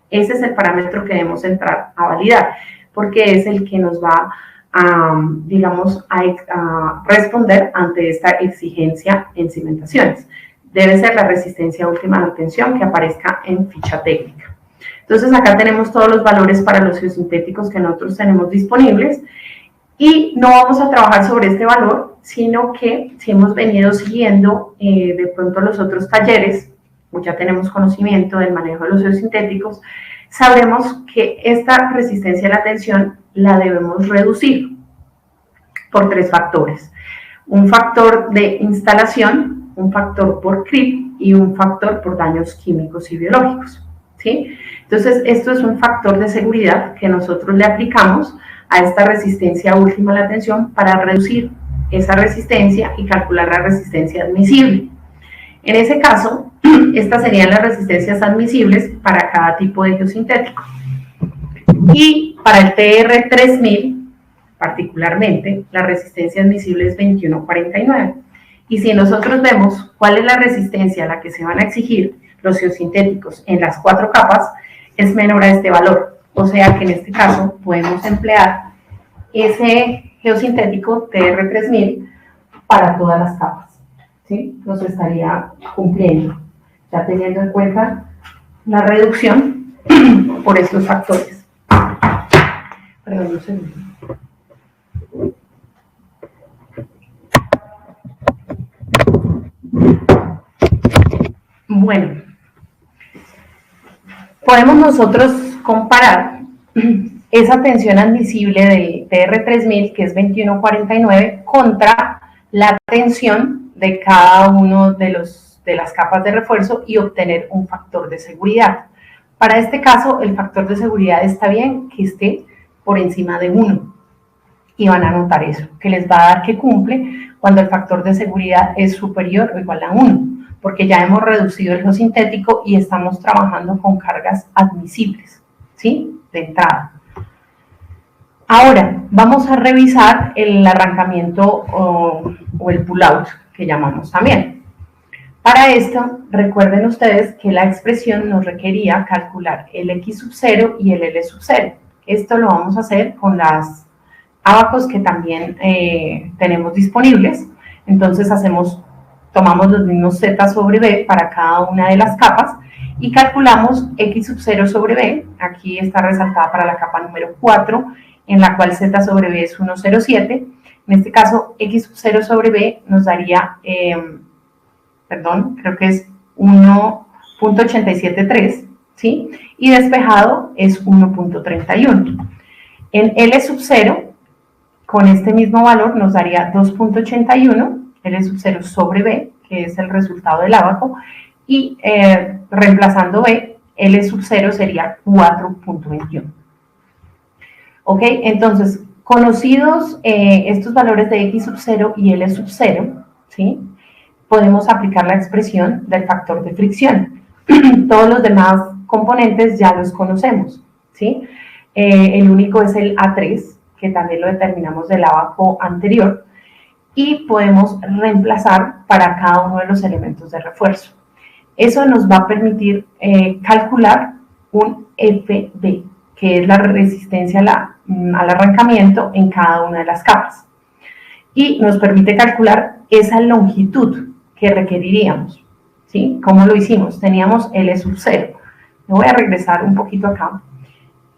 Ese es el parámetro que debemos entrar a validar, porque es el que nos va a, digamos, a responder ante esta exigencia en cimentaciones. Debe ser la resistencia última a la tensión que aparezca en ficha técnica. Entonces, acá tenemos todos los valores para los geosintéticos que nosotros tenemos disponibles y no vamos a trabajar sobre este valor, sino que si hemos venido siguiendo de pronto los otros talleres, pues ya tenemos conocimiento del manejo de los geosintéticos, sabremos que esta resistencia a la tensión la debemos reducir por 3 factores. Un factor de instalación, un factor por creep y un factor por daños químicos y biológicos, ¿sí? Entonces, esto es un factor de seguridad que nosotros le aplicamos a esta resistencia última a la tensión para reducir esa resistencia y calcular la resistencia admisible. En ese caso, estas serían las resistencias admisibles para cada tipo de geosintético. Y para el TR3000, particularmente, la resistencia admisible es 21,49. Y si nosotros vemos cuál es la resistencia a la que se van a exigir los geosintéticos en las 4 capas, es menor a este valor. O sea que en este caso podemos emplear ese geosintético TR3000 para todas las capas, ¿sí? Nos estaría cumpliendo, ya teniendo en cuenta la reducción por estos factores. Perdón, un segundo. Bueno, podemos nosotros comparar esa tensión admisible del TR3000, que es 21,49, contra la tensión de cada uno de las capas de refuerzo y obtener un factor de seguridad. Para este caso, el factor de seguridad está bien que esté por encima de 1. Y van a notar eso, que les va a dar que cumple cuando el factor de seguridad es superior o igual a 1, porque ya hemos reducido el geosintético y estamos trabajando con cargas admisibles, ¿sí? De entrada. Ahora, vamos a revisar el arrancamiento o el pull-out, que llamamos también. Para esto, recuerden ustedes que la expresión nos requería calcular el X sub 0 y el L sub 0. Esto lo vamos a hacer con las ábacos que también tenemos disponibles. Entonces tomamos los mismos Z sobre B para cada una de las capas y calculamos X sub 0 sobre B. Aquí está resaltada para la capa número 4, en la cual Z sobre B es 1,07. En este caso, X sub 0 sobre B nos daría, creo que es 1,873, ¿sí? Y despejado es 1.31. En L sub 0, con este mismo valor nos daría 2.81, L sub 0 sobre B, que es el resultado del ábaco, y reemplazando B, L sub 0 sería 4.21. ¿Ok? Entonces, conocidos estos valores de X sub 0 y L sub 0, ¿sí? Podemos aplicar la expresión del factor de fricción. Todos los demás componentes ya los conocemos, ¿sí? El único es el A3, que también lo determinamos del ábaco anterior, y podemos reemplazar para cada uno de los elementos de refuerzo. Eso nos va a permitir calcular un FB, que es la resistencia al arrancamiento en cada una de las capas. Y nos permite calcular esa longitud que requeriríamos, ¿sí? ¿Cómo lo hicimos? Teníamos L sub 0. Me voy a regresar un poquito acá.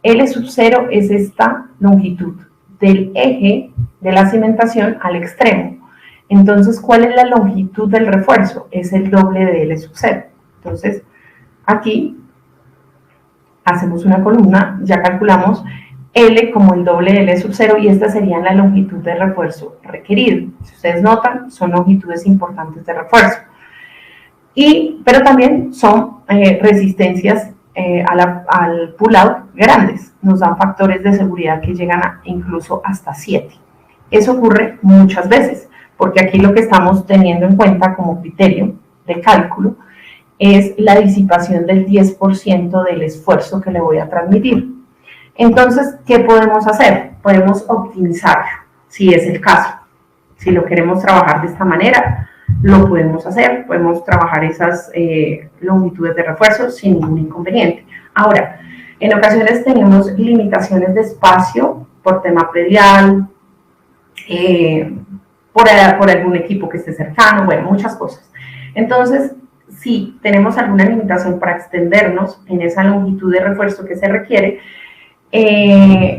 L sub 0 es esta longitud del eje de la cimentación al extremo. Entonces, ¿cuál es la longitud del refuerzo? Es el doble de L sub 0. Entonces, aquí hacemos una columna, ya calculamos L como el doble de L sub 0 y esta sería la longitud de refuerzo requerido. Si ustedes notan, son longitudes importantes de refuerzo. Pero también son resistencias al pull-out grandes. Nos dan factores de seguridad que llegan incluso hasta 7. Eso ocurre muchas veces, porque aquí lo que estamos teniendo en cuenta como criterio de cálculo es la disipación del 10% del esfuerzo que le voy a transmitir. Entonces, ¿qué podemos hacer? Podemos optimizar, si es el caso. Si lo queremos trabajar de esta manera, lo podemos hacer. Podemos trabajar esas longitudes de refuerzo sin ningún inconveniente. Ahora, en ocasiones tenemos limitaciones de espacio por tema predial, por algún equipo que esté cercano, bueno, muchas cosas. Entonces, si tenemos alguna limitación para extendernos en esa longitud de refuerzo que se requiere,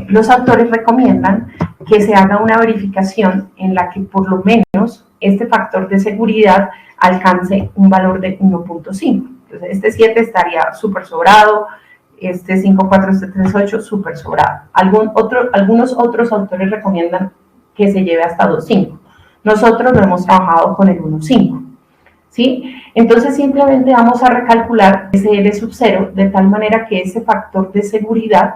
los autores recomiendan que se haga una verificación en la que por lo menos este factor de seguridad alcance un valor de 1.5. Entonces, este 7 estaría súper sobrado, este 5.4, este 3.8 súper sobrado. Algunos otros autores recomiendan que se lleve hasta 2.5. Nosotros lo hemos trabajado con el 1.5. ¿Sí? Entonces simplemente vamos a recalcular ese L sub 0 de tal manera que ese factor de seguridad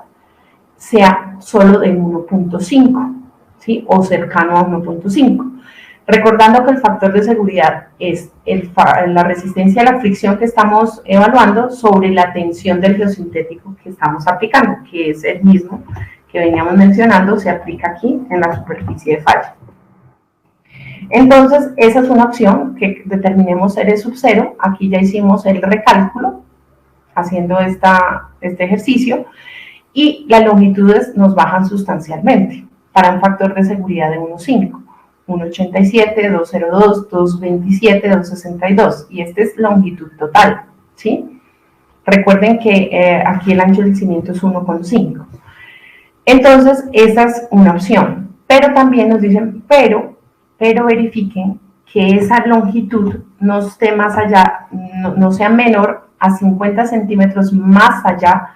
sea solo de 1.5, ¿sí? O cercano a 1.5. Recordando que el factor de seguridad es la resistencia a la fricción que estamos evaluando sobre la tensión del geosintético que estamos aplicando, que es el mismo que veníamos mencionando, se aplica aquí en la superficie de falla. Entonces, esa es una opción, que determinemos L sub 0. Aquí ya hicimos el recálculo haciendo este ejercicio y las longitudes nos bajan sustancialmente para un factor de seguridad de 1.5, 1.87, 2.02, 2.27, 2.62 y esta es longitud total, ¿sí? Recuerden que aquí el ancho del cimiento es 1.5. Entonces, esa es una opción, pero también nos dicen, pero verifiquen que esa longitud no esté más allá, no sea menor a 50 centímetros más allá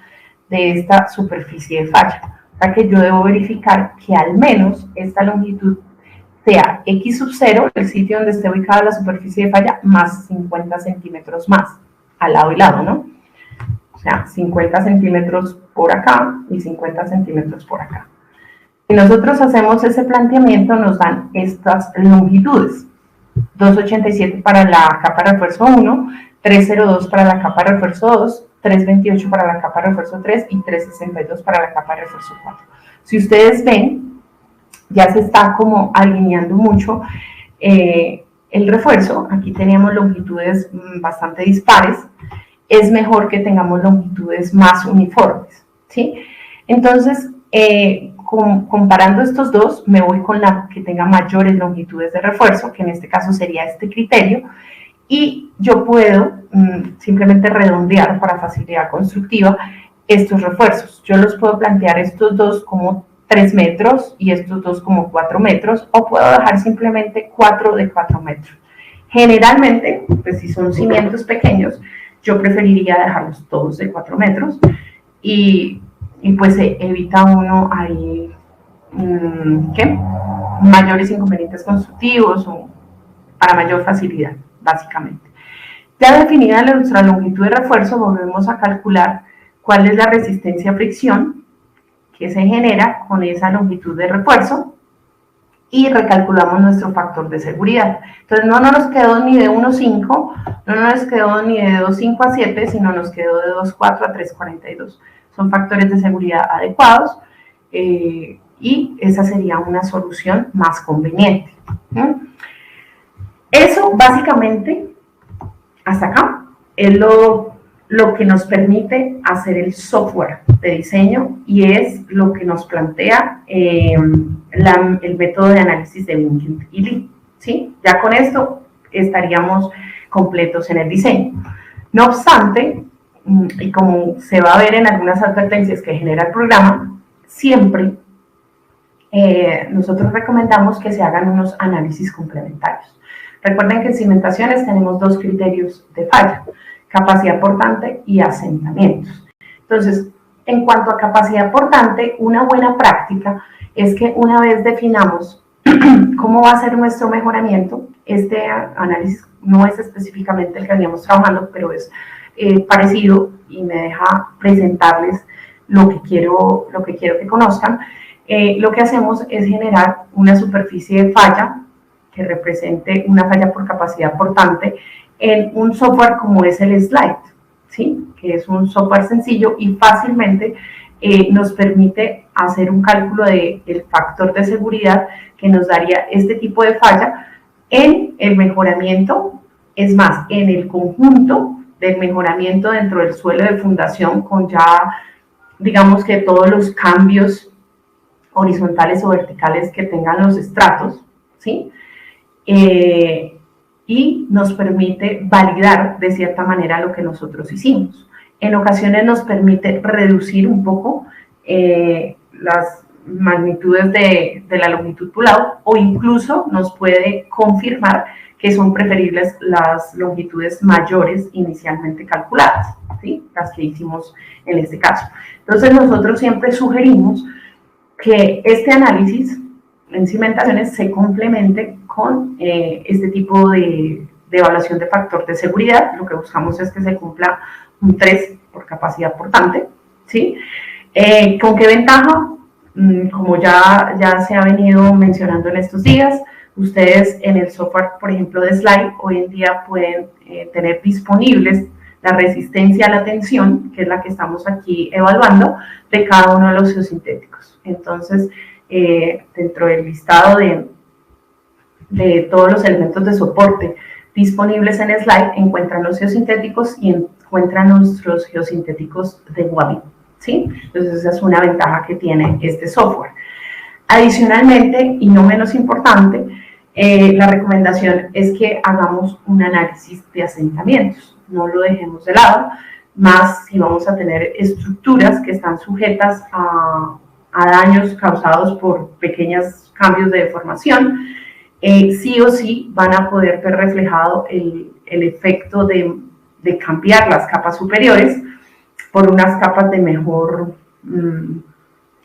de esta superficie de falla. O sea que yo debo verificar que al menos esta longitud sea X sub 0, el sitio donde esté ubicada la superficie de falla, más 50 centímetros más, al lado y lado, ¿no? O sea, 50 centímetros por acá y 50 centímetros por acá. Si nosotros hacemos ese planteamiento, nos dan estas longitudes. 2.87 para la capa de refuerzo 1, 3.02 para la capa de refuerzo 2, 3.28 para la capa de refuerzo 3 y 3.62 para la capa de refuerzo 4. Si ustedes ven, ya se está como alineando mucho el refuerzo. Aquí teníamos longitudes bastante dispares. Es mejor que tengamos longitudes más uniformes, ¿sí? Entonces, comparando estos dos, me voy con la que tenga mayores longitudes de refuerzo, que en este caso sería este criterio, y yo puedo simplemente redondear para facilidad constructiva estos refuerzos. Yo los puedo plantear estos dos como 3 metros y estos dos como 4 metros, o puedo dejar simplemente 4 de 4 metros. Generalmente, pues si son cimientos pequeños, Yo preferiría dejarlos todos de 4 metros y pues evita uno ahí mayores inconvenientes constructivos o para mayor facilidad, básicamente. Ya definida nuestra longitud de refuerzo, volvemos a calcular cuál es la resistencia a fricción que se genera con esa longitud de refuerzo y recalculamos nuestro factor de seguridad. Entonces no nos quedó ni de 1,5, no nos quedó ni de 2,5 a 7, sino nos quedó de 2,4 a 3,42. Son factores de seguridad adecuados y esa sería una solución más conveniente. Eso básicamente, hasta acá, es lo que nos permite hacer el software de diseño y es lo que nos plantea el método de análisis de Vinkit y Lee, ¿sí? Ya con esto estaríamos completos en el diseño. No obstante, y como se va a ver en algunas advertencias que genera el programa, siempre nosotros recomendamos que se hagan unos análisis complementarios. Recuerden que en cimentaciones tenemos 2 criterios de falla: capacidad portante y asentamientos. Entonces, en cuanto a capacidad portante, una buena práctica es que una vez definamos cómo va a ser nuestro mejoramiento, este análisis no es específicamente el que veníamos trabajando, pero es parecido y me deja presentarles lo que quiero que conozcan. Lo que hacemos es generar una superficie de falla que represente una falla por capacidad portante en un software como es el Slide, ¿sí? Que es un software sencillo y fácilmente nos permite hacer un cálculo del factor de seguridad que nos daría este tipo de falla en el mejoramiento, es más, en el conjunto del mejoramiento dentro del suelo de fundación con ya, digamos que todos los cambios horizontales o verticales que tengan los estratos, ¿sí? Y nos permite validar de cierta manera lo que nosotros hicimos. En ocasiones nos permite reducir un poco las magnitudes de la longitud pool-out o incluso nos puede confirmar que son preferibles las longitudes mayores inicialmente calculadas, ¿sí? Las que hicimos en este caso. Entonces nosotros siempre sugerimos que este análisis en cimentaciones se complemente con este tipo de evaluación de factor de seguridad. Lo que buscamos es que se cumpla un 3 por capacidad portante, ¿sí? ¿Con qué ventaja? Como ya se ha venido mencionando en estos días, ustedes en el software, por ejemplo, de Slide, hoy en día pueden tener disponibles la resistencia a la tensión, que es la que estamos aquí evaluando, de cada uno de los geosintéticos. Entonces, dentro del listado de todos los elementos de soporte disponibles en Slide, encuentran los geosintéticos y encuentran nuestros geosintéticos de Wally, ¿sí? Entonces, esa es una ventaja que tiene este software. Adicionalmente, y no menos importante, la recomendación es que hagamos un análisis de asentamientos. No lo dejemos de lado, más si vamos a tener estructuras que están sujetas a daños causados por pequeños cambios de deformación, sí o sí van a poder ver reflejado el efecto de cambiar las capas superiores por unas capas de mejor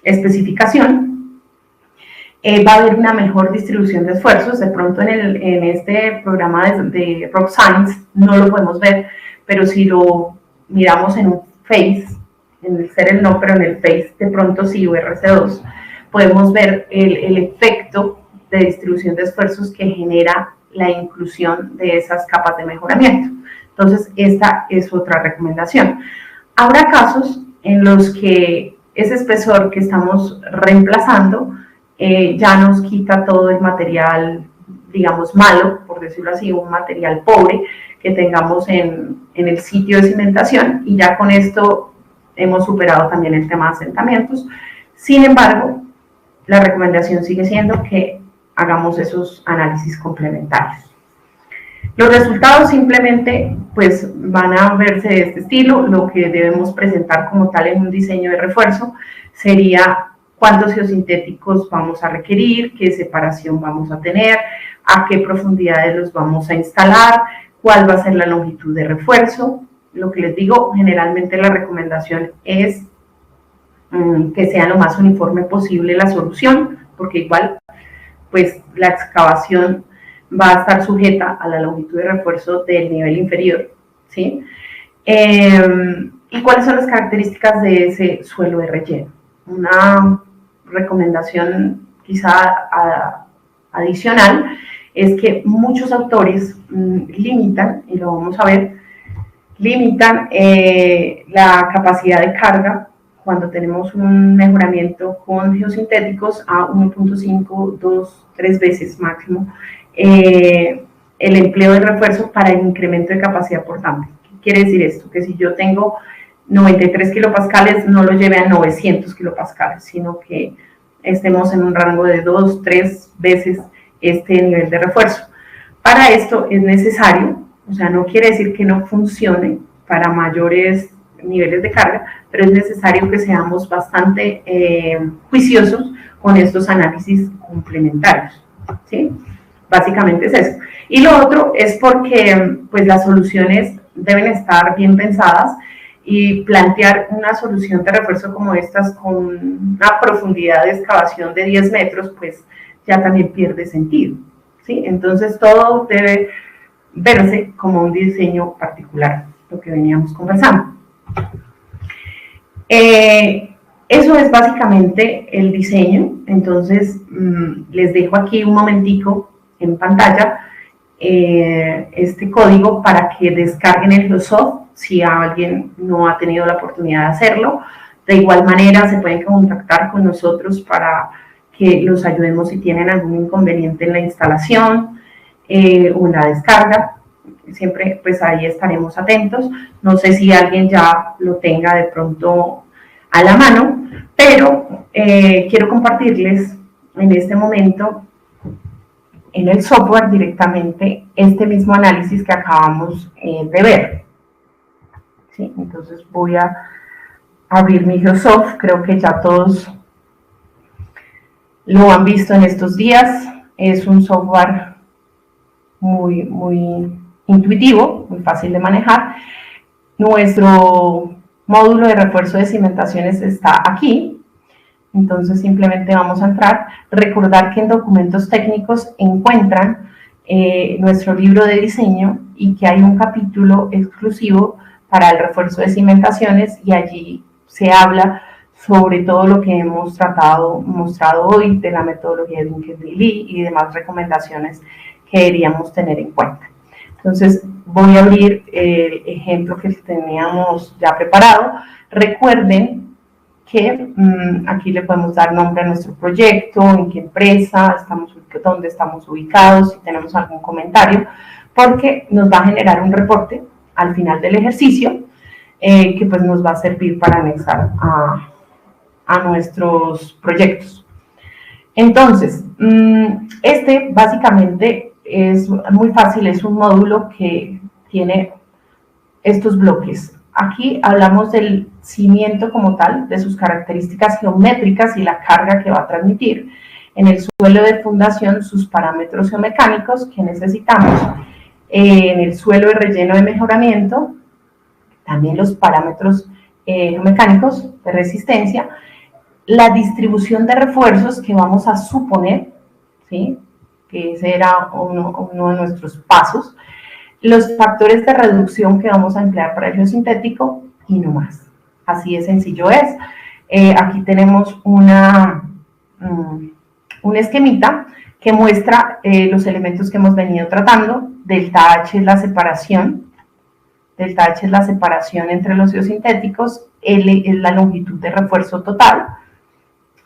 especificación. Va a haber una mejor distribución de esfuerzos. De pronto en este programa de Rock Science no lo podemos ver, pero si lo miramos en un face, en el CEREL no, pero en el face de pronto sí, o RC2, podemos ver el efecto de distribución de esfuerzos que genera la inclusión de esas capas de mejoramiento. Entonces, esta es otra recomendación. Habrá casos en los que ese espesor que estamos reemplazando ya nos quita todo el material, digamos, malo, por decirlo así, un material pobre que tengamos en el sitio de cimentación, y ya con esto hemos superado también el tema de asentamientos. Sin embargo, la recomendación sigue siendo que hagamos esos análisis complementarios. Los resultados simplemente pues van a verse de este estilo. Lo que debemos presentar como tal en un diseño de refuerzo sería cuántos geosintéticos vamos a requerir, qué separación vamos a tener, a qué profundidades los vamos a instalar, cuál va a ser la longitud de refuerzo, lo que les digo, generalmente la recomendación es que sea lo más uniforme posible la solución, porque igual pues la excavación va a estar sujeta a la longitud de refuerzo del nivel inferior, ¿sí? ¿Y cuáles son las características de ese suelo de relleno? Una recomendación quizá adicional es que muchos autores limitan, y lo vamos a ver, limitan la capacidad de carga cuando tenemos un mejoramiento con geosintéticos a 1.5, 2, 3 veces máximo el empleo de refuerzo para el incremento de capacidad portante. ¿Qué quiere decir esto? Que si yo tengo 93 kilopascales, no lo lleve a 900 kilopascales, sino que estemos en un rango de 2, 3 veces este nivel de refuerzo. Para esto es necesario, o sea, no quiere decir que no funcione para mayores niveles de carga, pero es necesario que seamos bastante juiciosos con estos análisis complementarios, ¿sí? Básicamente es eso. Y lo otro es porque pues, las soluciones deben estar bien pensadas y plantear una solución de refuerzo como estas con una profundidad de excavación de 10 metros, pues ya también pierde sentido, ¿sí? Entonces todo debe verse como un diseño particular, lo que veníamos conversando. Eso es básicamente el diseño. Entonces les dejo aquí un momentico en pantalla este código para que descarguen el Geosoft si alguien no ha tenido la oportunidad de hacerlo. De igual manera se pueden contactar con nosotros para que los ayudemos si tienen algún inconveniente en la instalación o en la descarga. Siempre pues ahí estaremos atentos. No sé si alguien ya lo tenga de pronto a la mano, pero quiero compartirles en este momento en el software directamente este mismo análisis que acabamos de ver. ¿Sí? Entonces voy a abrir mi Geosoft, creo que ya todos lo han visto en estos días. Es un software muy intuitivo, muy fácil de manejar. Nuestro módulo de refuerzo de cimentaciones está aquí. Entonces simplemente vamos a entrar. Recordar que en documentos técnicos encuentran nuestro libro de diseño y que hay un capítulo exclusivo para el refuerzo de cimentaciones y allí se habla sobre todo lo que hemos mostrado hoy de la metodología de Dinkeley y demás recomendaciones que deberíamos tener en cuenta. Entonces voy a abrir el ejemplo que teníamos ya preparado. Recuerden que aquí le podemos dar nombre a nuestro proyecto, en qué empresa, dónde estamos ubicados, si tenemos algún comentario, porque nos va a generar un reporte al final del ejercicio que pues nos va a servir para anexar a nuestros proyectos. Entonces, este básicamente es muy fácil, es un módulo que tiene estos bloques. Aquí hablamos del cimiento como tal, de sus características geométricas y la carga que va a transmitir. En el suelo de fundación, sus parámetros geomecánicos que necesitamos. En el suelo de relleno de mejoramiento, también los parámetros geomecánicos de resistencia. La distribución de refuerzos que vamos a suponer, ¿sí? Que ese era uno de nuestros pasos. Los factores de reducción que vamos a emplear para el geosintético y no más. Así de sencillo es. Aquí tenemos un esquemita que muestra los elementos que hemos venido tratando. Delta H es la separación. Delta H es la separación entre los geosintéticos. L es la longitud de refuerzo total.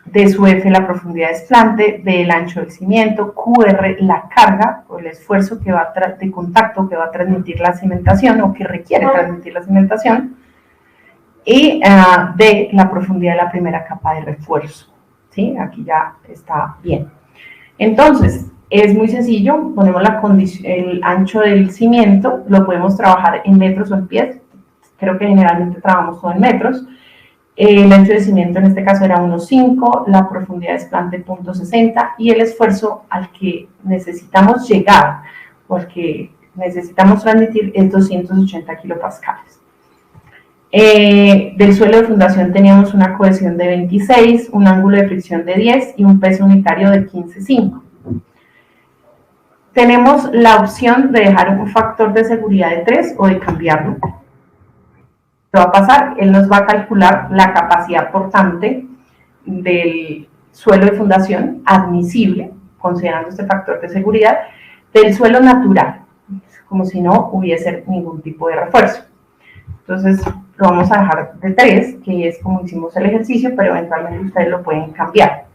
D sub F la profundidad de desplante, B el ancho del cimiento, QR la carga o el esfuerzo de contacto que va a transmitir la cimentación o que requiere transmitir la cimentación, y D la profundidad de la primera capa de refuerzo. ¿Sí? Aquí ya está bien. Entonces, es muy sencillo, ponemos el ancho del cimiento, lo podemos trabajar en metros o en pies, creo que generalmente trabajamos todo en metros. El ancho de cimiento en este caso era 1.5, la profundidad de desplante 0.60 y el esfuerzo al que necesitamos llegar o al que necesitamos transmitir es 280 kilopascales. Del suelo de fundación teníamos una cohesión de 26, un ángulo de fricción de 10 y un peso unitario de 15,5. Tenemos la opción de dejar un factor de seguridad de 3 o de cambiarlo. ¿Qué va a pasar? Él nos va a calcular la capacidad portante del suelo de fundación admisible, considerando este factor de seguridad, del suelo natural, como si no hubiese ningún tipo de refuerzo. Entonces lo vamos a dejar de 3, que es como hicimos el ejercicio, pero eventualmente ustedes lo pueden cambiar.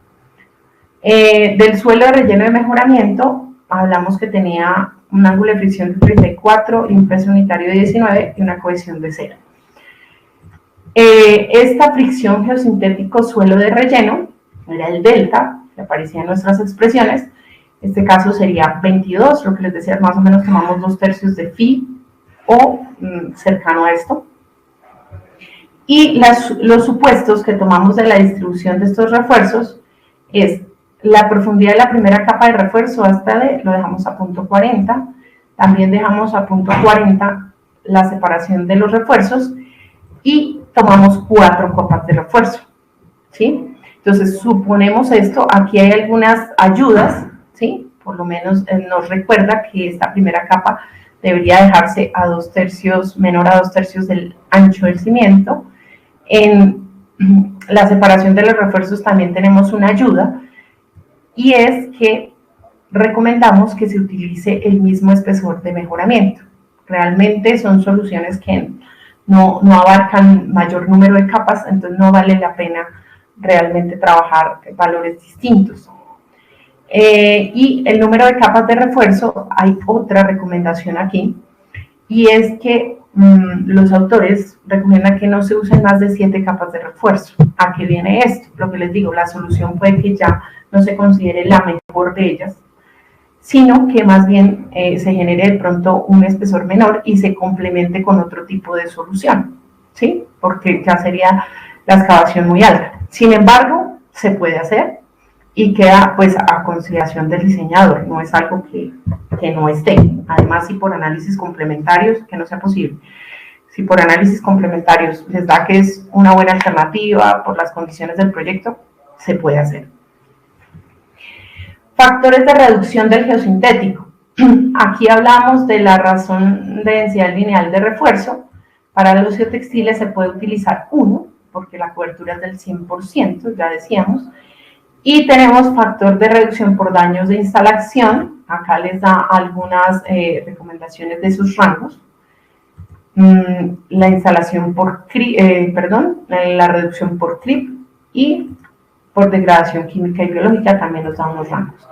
Del suelo de relleno de mejoramiento, hablamos que tenía un ángulo de fricción de 34 y un peso unitario de 19 y una cohesión de 0. Esta fricción geosintético suelo de relleno era el delta, que aparecía en nuestras expresiones. Este caso sería 22, lo que les decía, más o menos tomamos 2/3 de phi o cercano a esto. Y los supuestos que tomamos de la distribución de estos refuerzos es la profundidad de la primera capa de refuerzo hasta D, lo dejamos a punto 40. También dejamos a punto 40 la separación de los refuerzos y tomamos 4 capas de refuerzo, ¿sí? Entonces, suponemos esto, aquí hay algunas ayudas, ¿sí? Por lo menos nos recuerda que esta primera capa debería dejarse a 2/3, menor a 2/3 del ancho del cimiento. En la separación de los refuerzos también tenemos una ayuda, y es que recomendamos que se utilice el mismo espesor de mejoramiento. Realmente son soluciones que no abarcan mayor número de capas, entonces no vale la pena realmente trabajar valores distintos. Y el número de capas de refuerzo, hay otra recomendación aquí, y es que los autores recomiendan que no se usen más de 7 capas de refuerzo. ¿A qué viene esto? Lo que les digo, la solución puede que ya no se considere la mejor de ellas, sino que más bien se genere de pronto un espesor menor y se complemente con otro tipo de solución, ¿sí? Porque ya sería la excavación muy alta. Sin embargo, se puede hacer y queda pues a consideración del diseñador, no es algo que no esté. Además, si por análisis complementarios, que no sea posible, si por análisis complementarios les da que es una buena alternativa por las condiciones del proyecto, se puede hacer. Factores de reducción del geosintético. Aquí hablamos de la razón de densidad lineal de refuerzo. Para los geotextiles se puede utilizar 1, porque la cobertura es del 100%, ya decíamos. Y tenemos factor de reducción por daños de instalación. Acá les da algunas recomendaciones de sus rangos. La instalación por la reducción por CRIP y por degradación química y biológica también nos da unos rangos.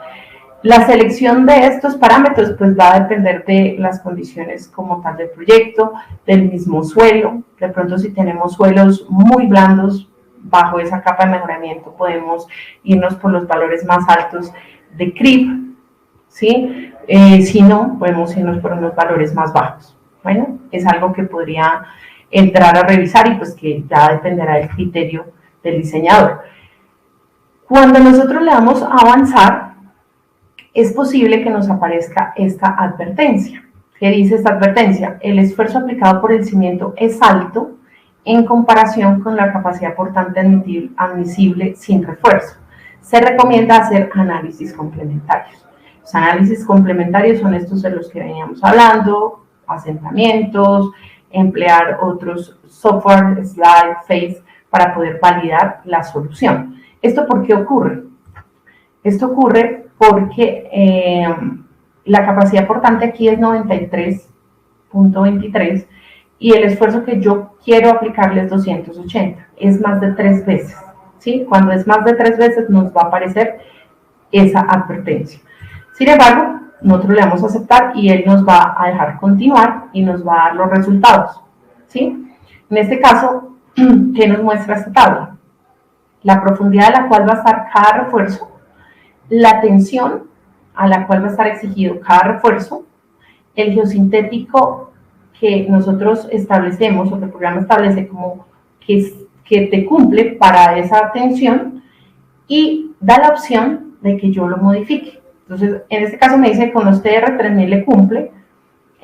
La selección de estos parámetros pues va a depender de las condiciones como tal del proyecto, del mismo suelo. De pronto, si tenemos suelos muy blandos, bajo esa capa de mejoramiento podemos irnos por los valores más altos de CRIP, ¿sí? Si no, podemos irnos por unos valores más bajos. Bueno, es algo que podría entrar a revisar y pues que ya dependerá del criterio del diseñador. Cuando nosotros le damos a avanzar, es posible que nos aparezca esta advertencia. ¿Qué dice esta advertencia? El esfuerzo aplicado por el cimiento es alto en comparación con la capacidad portante admisible sin refuerzo. Se recomienda hacer análisis complementarios. Los análisis complementarios son estos de los que veníamos hablando, asentamientos, emplear otros software, slide, face, para poder validar la solución. ¿Esto por qué ocurre? Esto ocurre porque la capacidad portante aquí es 93.23 y el esfuerzo que yo quiero aplicarle es 280, es más de 3 veces, ¿sí? Cuando es más de 3 veces nos va a aparecer esa advertencia. Sin embargo, nosotros le vamos a aceptar y él nos va a dejar continuar y nos va a dar los resultados, ¿sí? En este caso, ¿qué nos muestra esta tabla? La profundidad a la cual va a estar cada refuerzo, la tensión a la cual va a estar exigido cada refuerzo, el geosintético que nosotros establecemos o que el programa establece como que te cumple para esa tensión y da la opción de que yo lo modifique. Entonces, en este caso me dice con los TR3000 le cumple,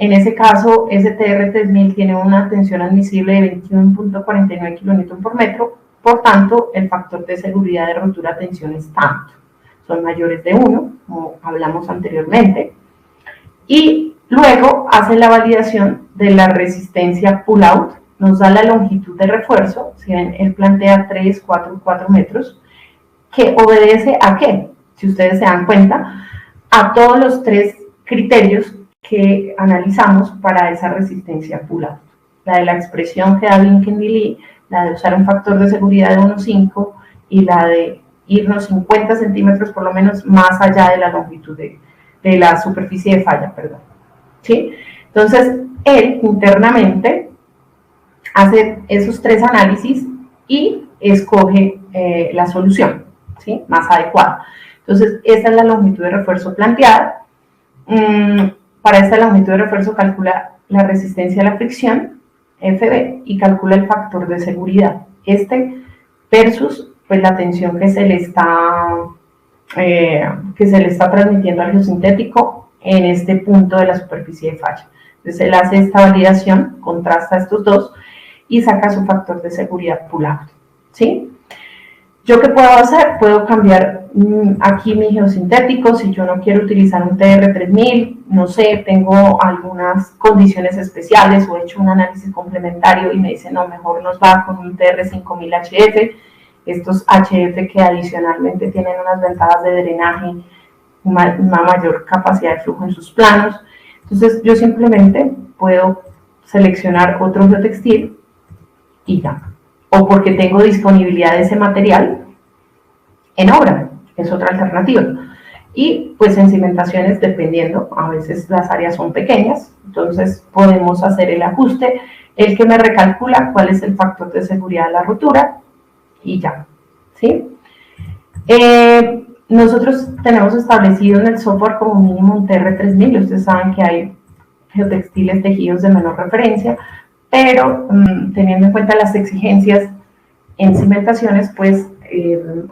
En ese caso, STR 3000 tiene una tensión admisible de 21.49 kN por metro, por tanto, el factor de seguridad de rotura tensión es tanto. Son mayores de 1, como hablamos anteriormente. Y luego hace la validación de la resistencia pull-out, nos da la longitud de refuerzo, si ven, él plantea 3, 4, 4 metros, que obedece a qué, si ustedes se dan cuenta, a todos los 3 criterios que analizamos para esa resistencia pull-out. La de la expresión que da Blinken y Lee, la de usar un factor de seguridad de 1.5 y la de irnos 50 centímetros por lo menos más allá de la longitud de la superficie de falla, perdón. ¿Sí? Entonces, él internamente hace esos 3 análisis y escoge la solución, ¿sí? Más adecuada. Entonces, esta es la longitud de refuerzo planteada. Para esta longitud de refuerzo calcula la resistencia a la fricción, FB, y calcula el factor de seguridad. Versus pues, la tensión que se le está transmitiendo al geosintético en este punto de la superficie de falla. Entonces él hace esta validación, contrasta estos dos y saca su factor de seguridad pull-out, ¿sí? ¿Yo qué puedo hacer? Puedo cambiar aquí mi geosintético, si yo no quiero utilizar un TR3000, no sé, tengo algunas condiciones especiales o he hecho un análisis complementario y me dice, no, mejor nos va con un TR5000 HF, estos HF que adicionalmente tienen unas ventajas de drenaje, una mayor capacidad de flujo en sus planos. Entonces yo simplemente puedo seleccionar otro geotextil y ya. O porque tengo disponibilidad de ese material en obra, es otra alternativa. Y pues en cimentaciones, dependiendo, a veces las áreas son pequeñas, entonces podemos hacer el ajuste, el que me recalcula cuál es el factor de seguridad de la rotura y ya, ¿sí? Nosotros tenemos establecido en el software como mínimo un TR3000, ustedes saben que hay geotextiles tejidos de menor referencia, pero teniendo en cuenta las exigencias en cimentaciones, pues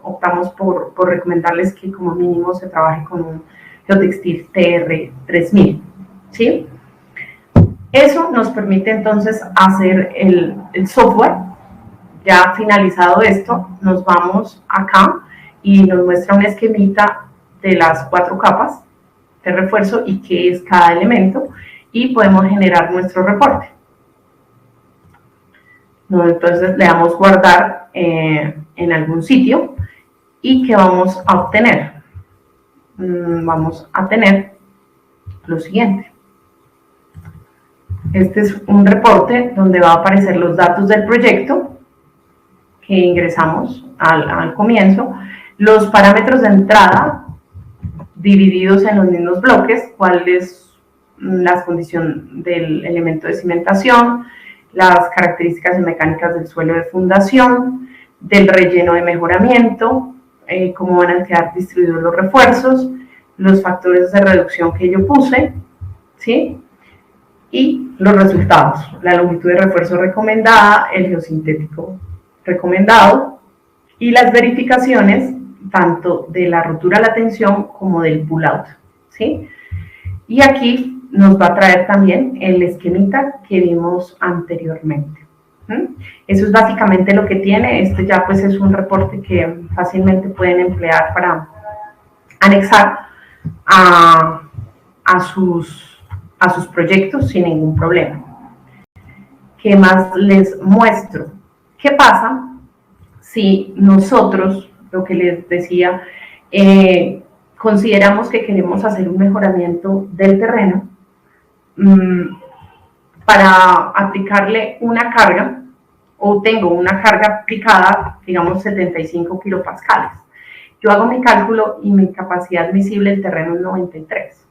optamos por recomendarles que como mínimo se trabaje con un geotextil TR3000, ¿sí? Eso nos permite entonces hacer el software. Ya finalizado esto, nos vamos acá y nos muestra un esquemita de las 4 capas de refuerzo y qué es cada elemento y podemos generar nuestro reporte. Entonces le damos guardar en algún sitio y ¿qué vamos a obtener? Vamos a tener lo siguiente. Este es un reporte donde va a aparecer los datos del proyecto que ingresamos al comienzo, los parámetros de entrada divididos en los mismos bloques, cuál es la condición del elemento de cimentación, las características mecánicas del suelo de fundación, del relleno de mejoramiento, cómo van a quedar distribuidos los refuerzos, los factores de reducción que yo puse, ¿sí? Y los resultados, la longitud de refuerzo recomendada, el geosintético recomendado y las verificaciones tanto de la rotura a la tensión como del pull-out, ¿sí? Y aquí nos va a traer también el esquemita que vimos anteriormente. Eso es básicamente lo que tiene. Este ya pues es un reporte que fácilmente pueden emplear para anexar a sus proyectos sin ningún problema. ¿Qué más les muestro? ¿Qué pasa si nosotros, lo que les decía, consideramos que queremos hacer un mejoramiento del terreno para aplicarle una carga, o tengo una carga aplicada, digamos 75 kilopascales? Yo hago mi cálculo y mi capacidad admisible del terreno es 93.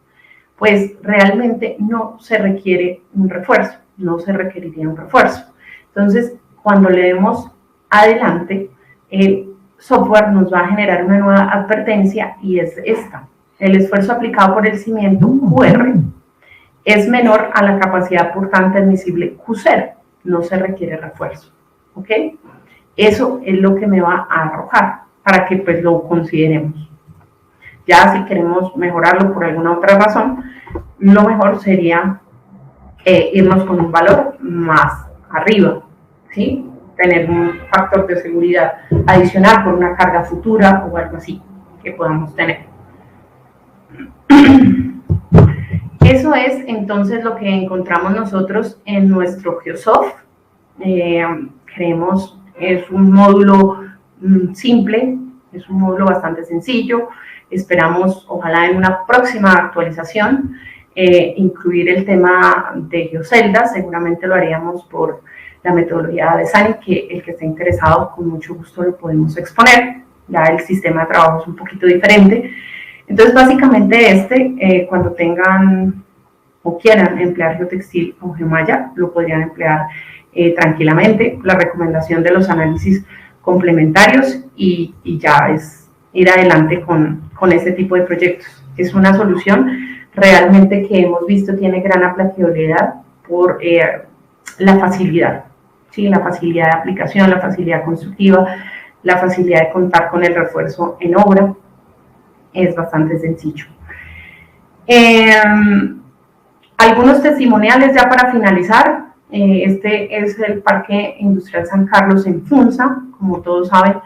Pues realmente no se requiere un refuerzo, no se requeriría un refuerzo. Entonces, cuando le demos adelante, el software nos va a generar una nueva advertencia y es esta: el esfuerzo aplicado por el cimiento QR es menor a la capacidad portante admisible Q0, no se requiere refuerzo, ¿ok? Eso es lo que me va a arrojar para que pues lo consideremos. Ya si queremos mejorarlo por alguna otra razón, lo mejor sería irnos con un valor más arriba, ¿sí? Tener un factor de seguridad adicional por una carga futura o algo así que podamos tener. Eso es entonces lo que encontramos nosotros en nuestro Geosoft. Creemos es un módulo simple, es un módulo bastante sencillo. Esperamos, ojalá en una próxima actualización, incluir el tema de geoceldas. Seguramente lo haríamos por la metodología de Sani, que el que esté interesado con mucho gusto lo podemos exponer. Ya el sistema de trabajo es un poquito diferente. Entonces, básicamente cuando tengan o quieran emplear geotextil o geomalla, lo podrían emplear tranquilamente. La recomendación de los análisis complementarios y ya es ir adelante con este tipo de proyectos. Es una solución realmente que hemos visto tiene gran aplicabilidad por la facilidad, ¿sí? La facilidad de aplicación, la facilidad constructiva, la facilidad de contar con el refuerzo en obra. Es bastante sencillo. Algunos testimoniales ya para finalizar. Este es el Parque Industrial San Carlos en Funza, como todos saben.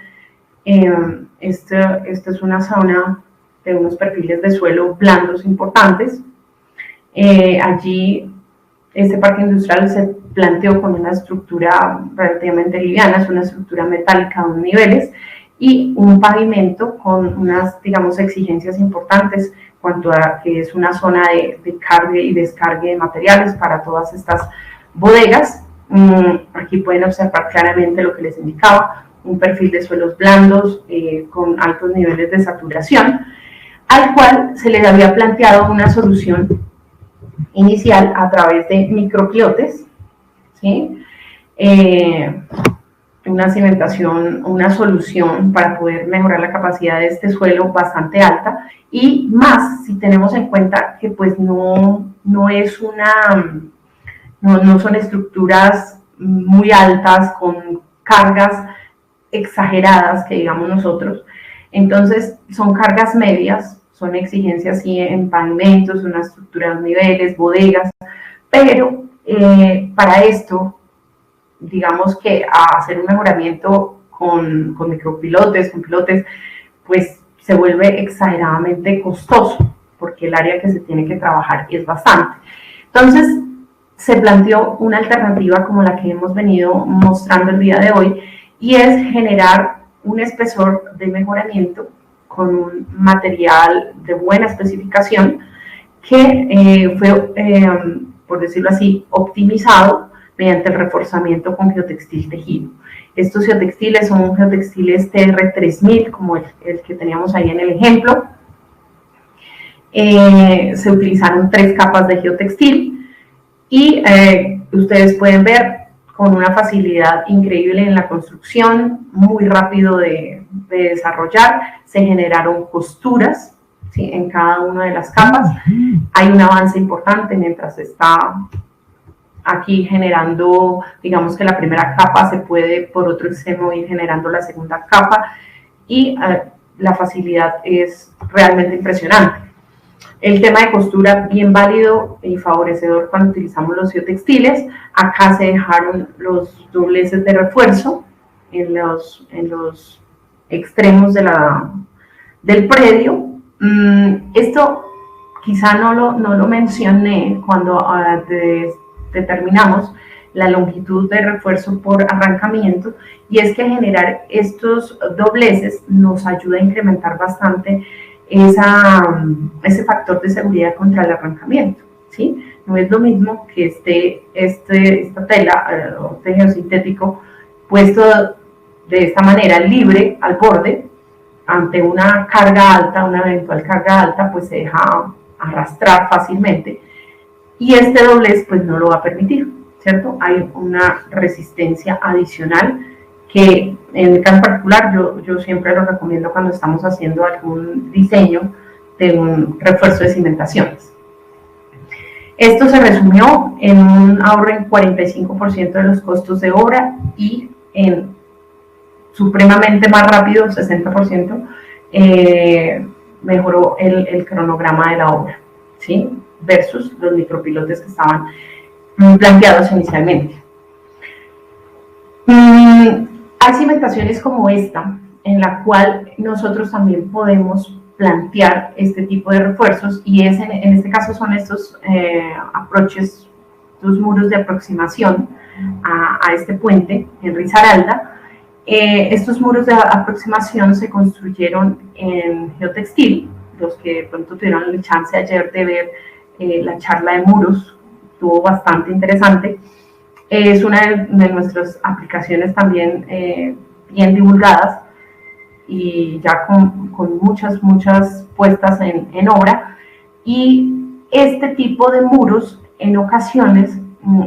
Esta es una zona de unos perfiles de suelo blandos importantes. Allí este parque industrial se planteó con una estructura relativamente liviana, es una estructura metálica a 2 niveles y un pavimento con unas, digamos, exigencias importantes cuanto a que es una zona de cargue y descargue de materiales para todas estas bodegas. Aquí pueden observar claramente lo que les indicaba, un perfil de suelos blandos con altos niveles de saturación, al cual se les había planteado una solución inicial a través de micropilotes, ¿sí? Una cimentación, una solución para poder mejorar la capacidad de este suelo bastante alta, y más si tenemos en cuenta que pues no son estructuras muy altas con cargas exageradas que digamos nosotros. Entonces son cargas medias, son exigencias sí en pavimentos, una estructura de niveles, bodegas, pero para esto digamos que a hacer un mejoramiento con micropilotes, con pilotes, pues se vuelve exageradamente costoso porque el área que se tiene que trabajar es bastante. Entonces se planteó una alternativa como la que hemos venido mostrando el día de hoy, y es generar un espesor de mejoramiento con un material de buena especificación que fue, por decirlo así, optimizado mediante el reforzamiento con geotextil tejido. Estos geotextiles son geotextiles TR3000, como el que teníamos ahí en el ejemplo. Se utilizaron 3 capas de geotextil y ustedes pueden ver con una facilidad increíble en la construcción, muy rápido de desarrollar. Se generaron costuras, ¿sí?, en cada una de las capas. Hay un avance importante mientras está aquí generando, digamos que la primera capa se puede por otro extremo ir generando la segunda capa, y la facilidad es realmente impresionante. El tema de costura bien válido y favorecedor cuando utilizamos los geotextiles. Acá se dejaron los dobleces de refuerzo en los extremos del predio. Esto quizá no lo mencioné cuando determinamos la longitud de refuerzo por arrancamiento, y es que generar estos dobleces nos ayuda a incrementar bastante ese factor de seguridad contra el arrancamiento, ¿sí? No es lo mismo que esta tela o tejido sintético puesto de esta manera libre al borde ante una carga alta, una eventual carga alta, pues se deja arrastrar fácilmente, y este doblez pues no lo va a permitir, ¿cierto? Hay una resistencia adicional que en el caso particular yo siempre lo recomiendo cuando estamos haciendo algún diseño de un refuerzo de cimentaciones. Esto se resumió en un ahorro en 45% de los costos de obra y en supremamente más rápido, 60%, mejoró el cronograma de la obra, ¿sí?, versus los micropilotes que estaban planteados inicialmente. Hay cimentaciones como esta, en la cual nosotros también podemos plantear este tipo de refuerzos, y es en este caso son estos approaches, estos muros de aproximación a este puente en Risaralda. Estos muros de aproximación se construyeron en geotextil. Los que de pronto tuvieron la chance ayer de ver la charla de muros, estuvo bastante interesante. Es una de nuestras aplicaciones también bien divulgadas y ya con muchas puestas en obra. Y este tipo de muros en ocasiones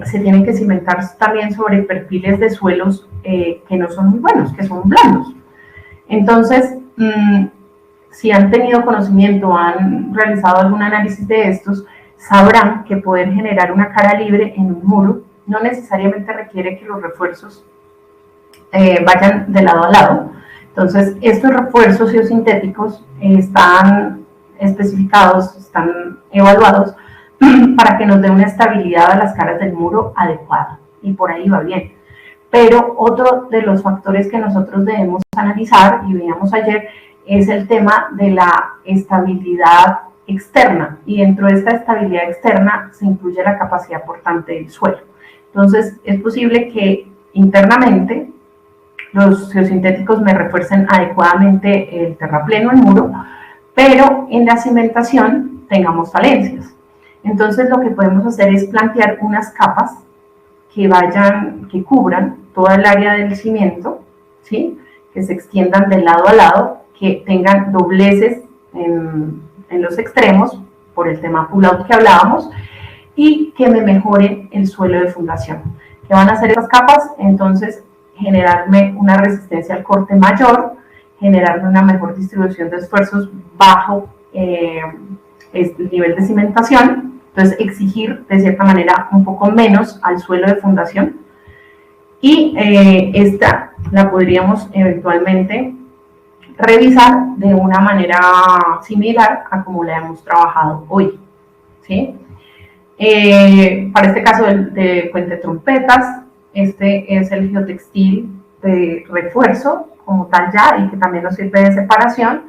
se tienen que cimentar también sobre perfiles de suelos que no son muy buenos, que son blandos. Entonces, si han tenido conocimiento, han realizado algún análisis de estos, sabrán que poder generar una cara libre en un muro no necesariamente requiere que los refuerzos vayan de lado a lado. Entonces, estos refuerzos geosintéticos están especificados, están evaluados para que nos dé una estabilidad a las caras del muro adecuada, y por ahí va bien. Pero otro de los factores que nosotros debemos analizar, y veíamos ayer, es el tema de la estabilidad externa, y dentro de esta estabilidad externa se incluye la capacidad portante del suelo. Entonces, es posible que internamente los geosintéticos me refuercen adecuadamente el terrapleno, el muro, pero en la cimentación tengamos falencias. Entonces, lo que podemos hacer es plantear unas capas que cubran toda el área del cimiento, ¿sí? Que se extiendan de lado a lado, que tengan dobleces en los extremos, por el tema pull-out que hablábamos, y que me mejore el suelo de fundación. ¿Qué van a hacer esas capas? Entonces, generarme una resistencia al corte mayor, generarme una mejor distribución de esfuerzos bajo el nivel de cimentación, entonces exigir de cierta manera un poco menos al suelo de fundación, y esta la podríamos eventualmente revisar de una manera similar a como la hemos trabajado hoy, ¿sí? Para este caso de Puente Trompetas, este es el geotextil de refuerzo como tal ya, y que también nos sirve de separación,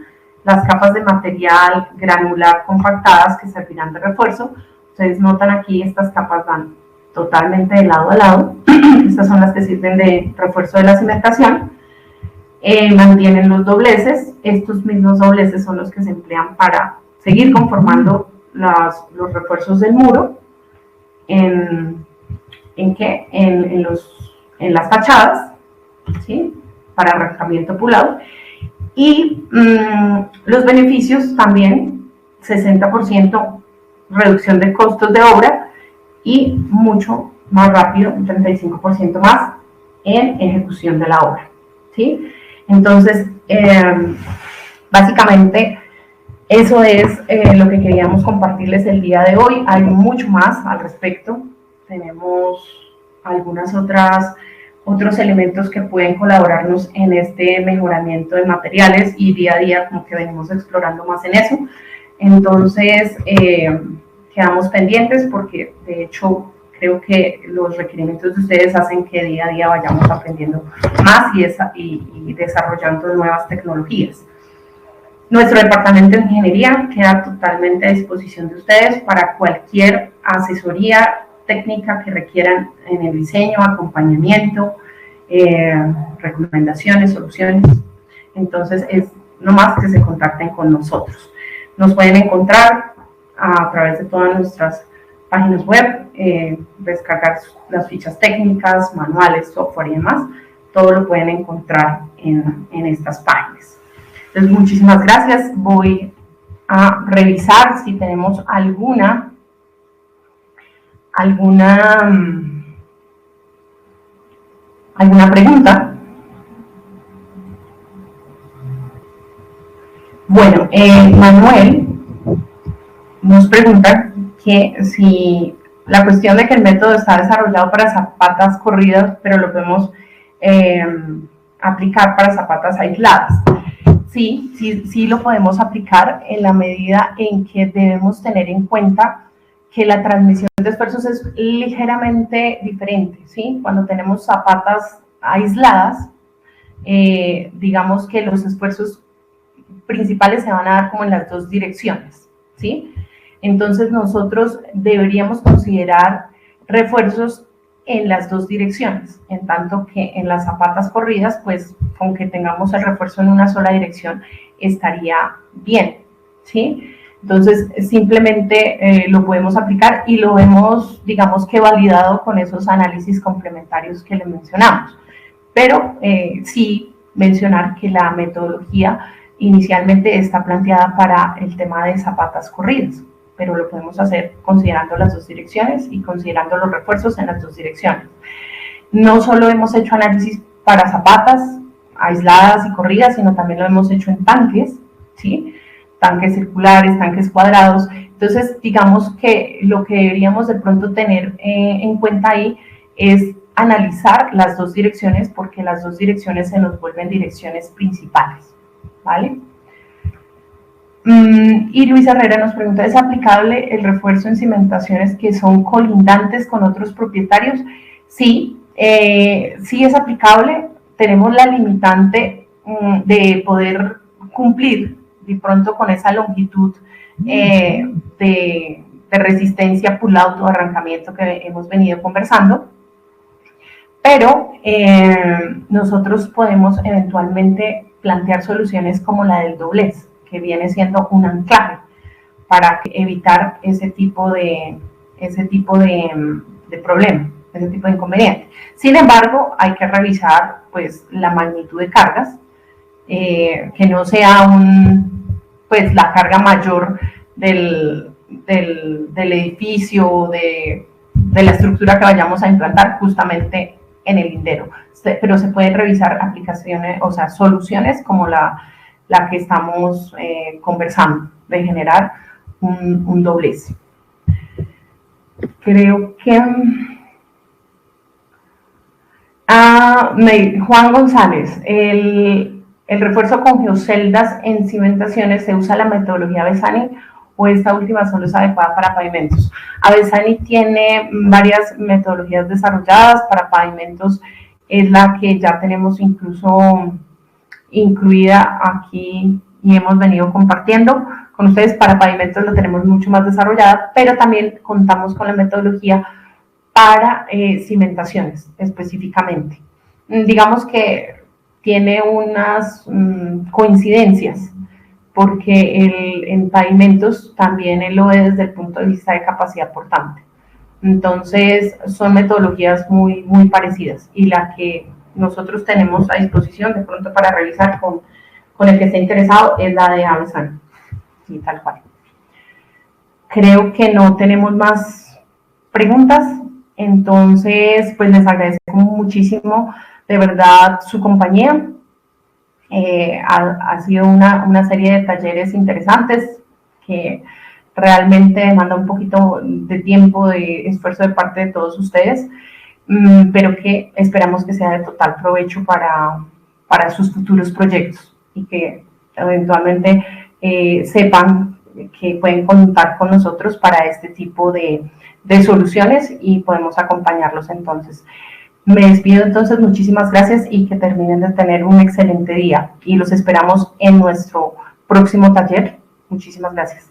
las capas de material granular compactadas que servirán de refuerzo. Ustedes notan aquí, estas capas van totalmente de lado a lado. Estas son las que sirven de refuerzo de la cimentación. Mantienen los dobleces. Estos mismos dobleces son los que se emplean para seguir conformando los refuerzos del muro en las fachadas, ¿sí? Para arrancamiento pull-out. Y los beneficios también, 60% reducción de costos de obra y mucho más rápido, un 35% más en ejecución de la obra, ¿sí? Entonces, básicamente eso es lo que queríamos compartirles el día de hoy. Hay mucho más al respecto. Tenemos otros elementos que pueden colaborarnos en este mejoramiento de materiales, y día a día como que venimos explorando más en eso. Entonces, quedamos pendientes porque de hecho creo que los requerimientos de ustedes hacen que día a día vayamos aprendiendo más y desarrollando nuevas tecnologías. Nuestro departamento de ingeniería queda totalmente a disposición de ustedes para cualquier asesoría técnica que requieran en el diseño, acompañamiento, recomendaciones, soluciones. Entonces, es nomás que se contacten con nosotros. Nos pueden encontrar a través de todas nuestras páginas web, descargar las fichas técnicas, manuales, software y demás. Todo lo pueden encontrar en estas páginas. Entonces, muchísimas gracias. Voy a revisar si tenemos alguna pregunta. Bueno, Manuel nos pregunta que si la cuestión de que el método está desarrollado para zapatas corridas, pero lo podemos aplicar para zapatas aisladas. Sí lo podemos aplicar en la medida en que debemos tener en cuenta que la transmisión de esfuerzos es ligeramente diferente, ¿sí? Cuando tenemos zapatas aisladas, digamos que los esfuerzos principales se van a dar como en las dos direcciones, ¿sí? Entonces nosotros deberíamos considerar refuerzos en las dos direcciones, en tanto que en las zapatas corridas, pues con que tengamos el refuerzo en una sola dirección estaría bien, ¿sí? Entonces simplemente lo podemos aplicar y lo hemos, digamos que validado con esos análisis complementarios que le mencionamos. Pero sí mencionar que la metodología inicialmente está planteada para el tema de zapatas corridas, pero lo podemos hacer considerando las dos direcciones y considerando los refuerzos en las dos direcciones. No solo hemos hecho análisis para zapatas aisladas y corridas, sino también lo hemos hecho en tanques, ¿sí? Tanques circulares, tanques cuadrados. Entonces, digamos que lo que deberíamos de pronto tener en cuenta ahí es analizar las dos direcciones, porque las dos direcciones se nos vuelven direcciones principales, ¿vale? Y Luis Herrera nos pregunta, ¿es aplicable el refuerzo en cimentaciones que son colindantes con otros propietarios? Sí, sí es aplicable. Tenemos la limitante de poder cumplir de pronto con esa longitud de resistencia pull-out o arrancamiento que hemos venido conversando, pero nosotros podemos eventualmente plantear soluciones como la del doblez, que viene siendo un anclaje para evitar ese tipo de problema, ese tipo de inconveniente. Sin embargo, hay que revisar pues la magnitud de cargas, que no sea pues la carga mayor del edificio, de la estructura que vayamos a implantar justamente en el lindero. Pero se pueden revisar aplicaciones, o sea, soluciones como la que estamos conversando, de generar un doblez. Creo que Juan González, el refuerzo con geoceldas en cimentaciones, ¿se usa la metodología Avesani o esta última solo es adecuada para pavimentos? Avesani tiene varias metodologías desarrolladas para pavimentos, es la que ya tenemos incluso incluida aquí y hemos venido compartiendo con ustedes. Para pavimentos lo tenemos mucho más desarrollada, pero también contamos con la metodología para cimentaciones específicamente. Digamos que tiene unas coincidencias, porque en pavimentos también él lo ve desde el punto de vista de capacidad portante. Entonces son metodologías muy, muy parecidas, y la que nosotros tenemos a disposición de pronto para revisar con el que esté interesado es la de Avesani, sí, tal cual. Creo que no tenemos más preguntas, entonces pues les agradezco muchísimo de verdad su compañía. Ha sido una serie de talleres interesantes que realmente demanda un poquito de tiempo, de esfuerzo de parte de todos ustedes, pero que esperamos que sea de total provecho para sus futuros proyectos, y que eventualmente sepan que pueden contar con nosotros para este tipo de soluciones y podemos acompañarlos. Entonces, me despido entonces, muchísimas gracias y que terminen de tener un excelente día, y los esperamos en nuestro próximo taller. Muchísimas gracias.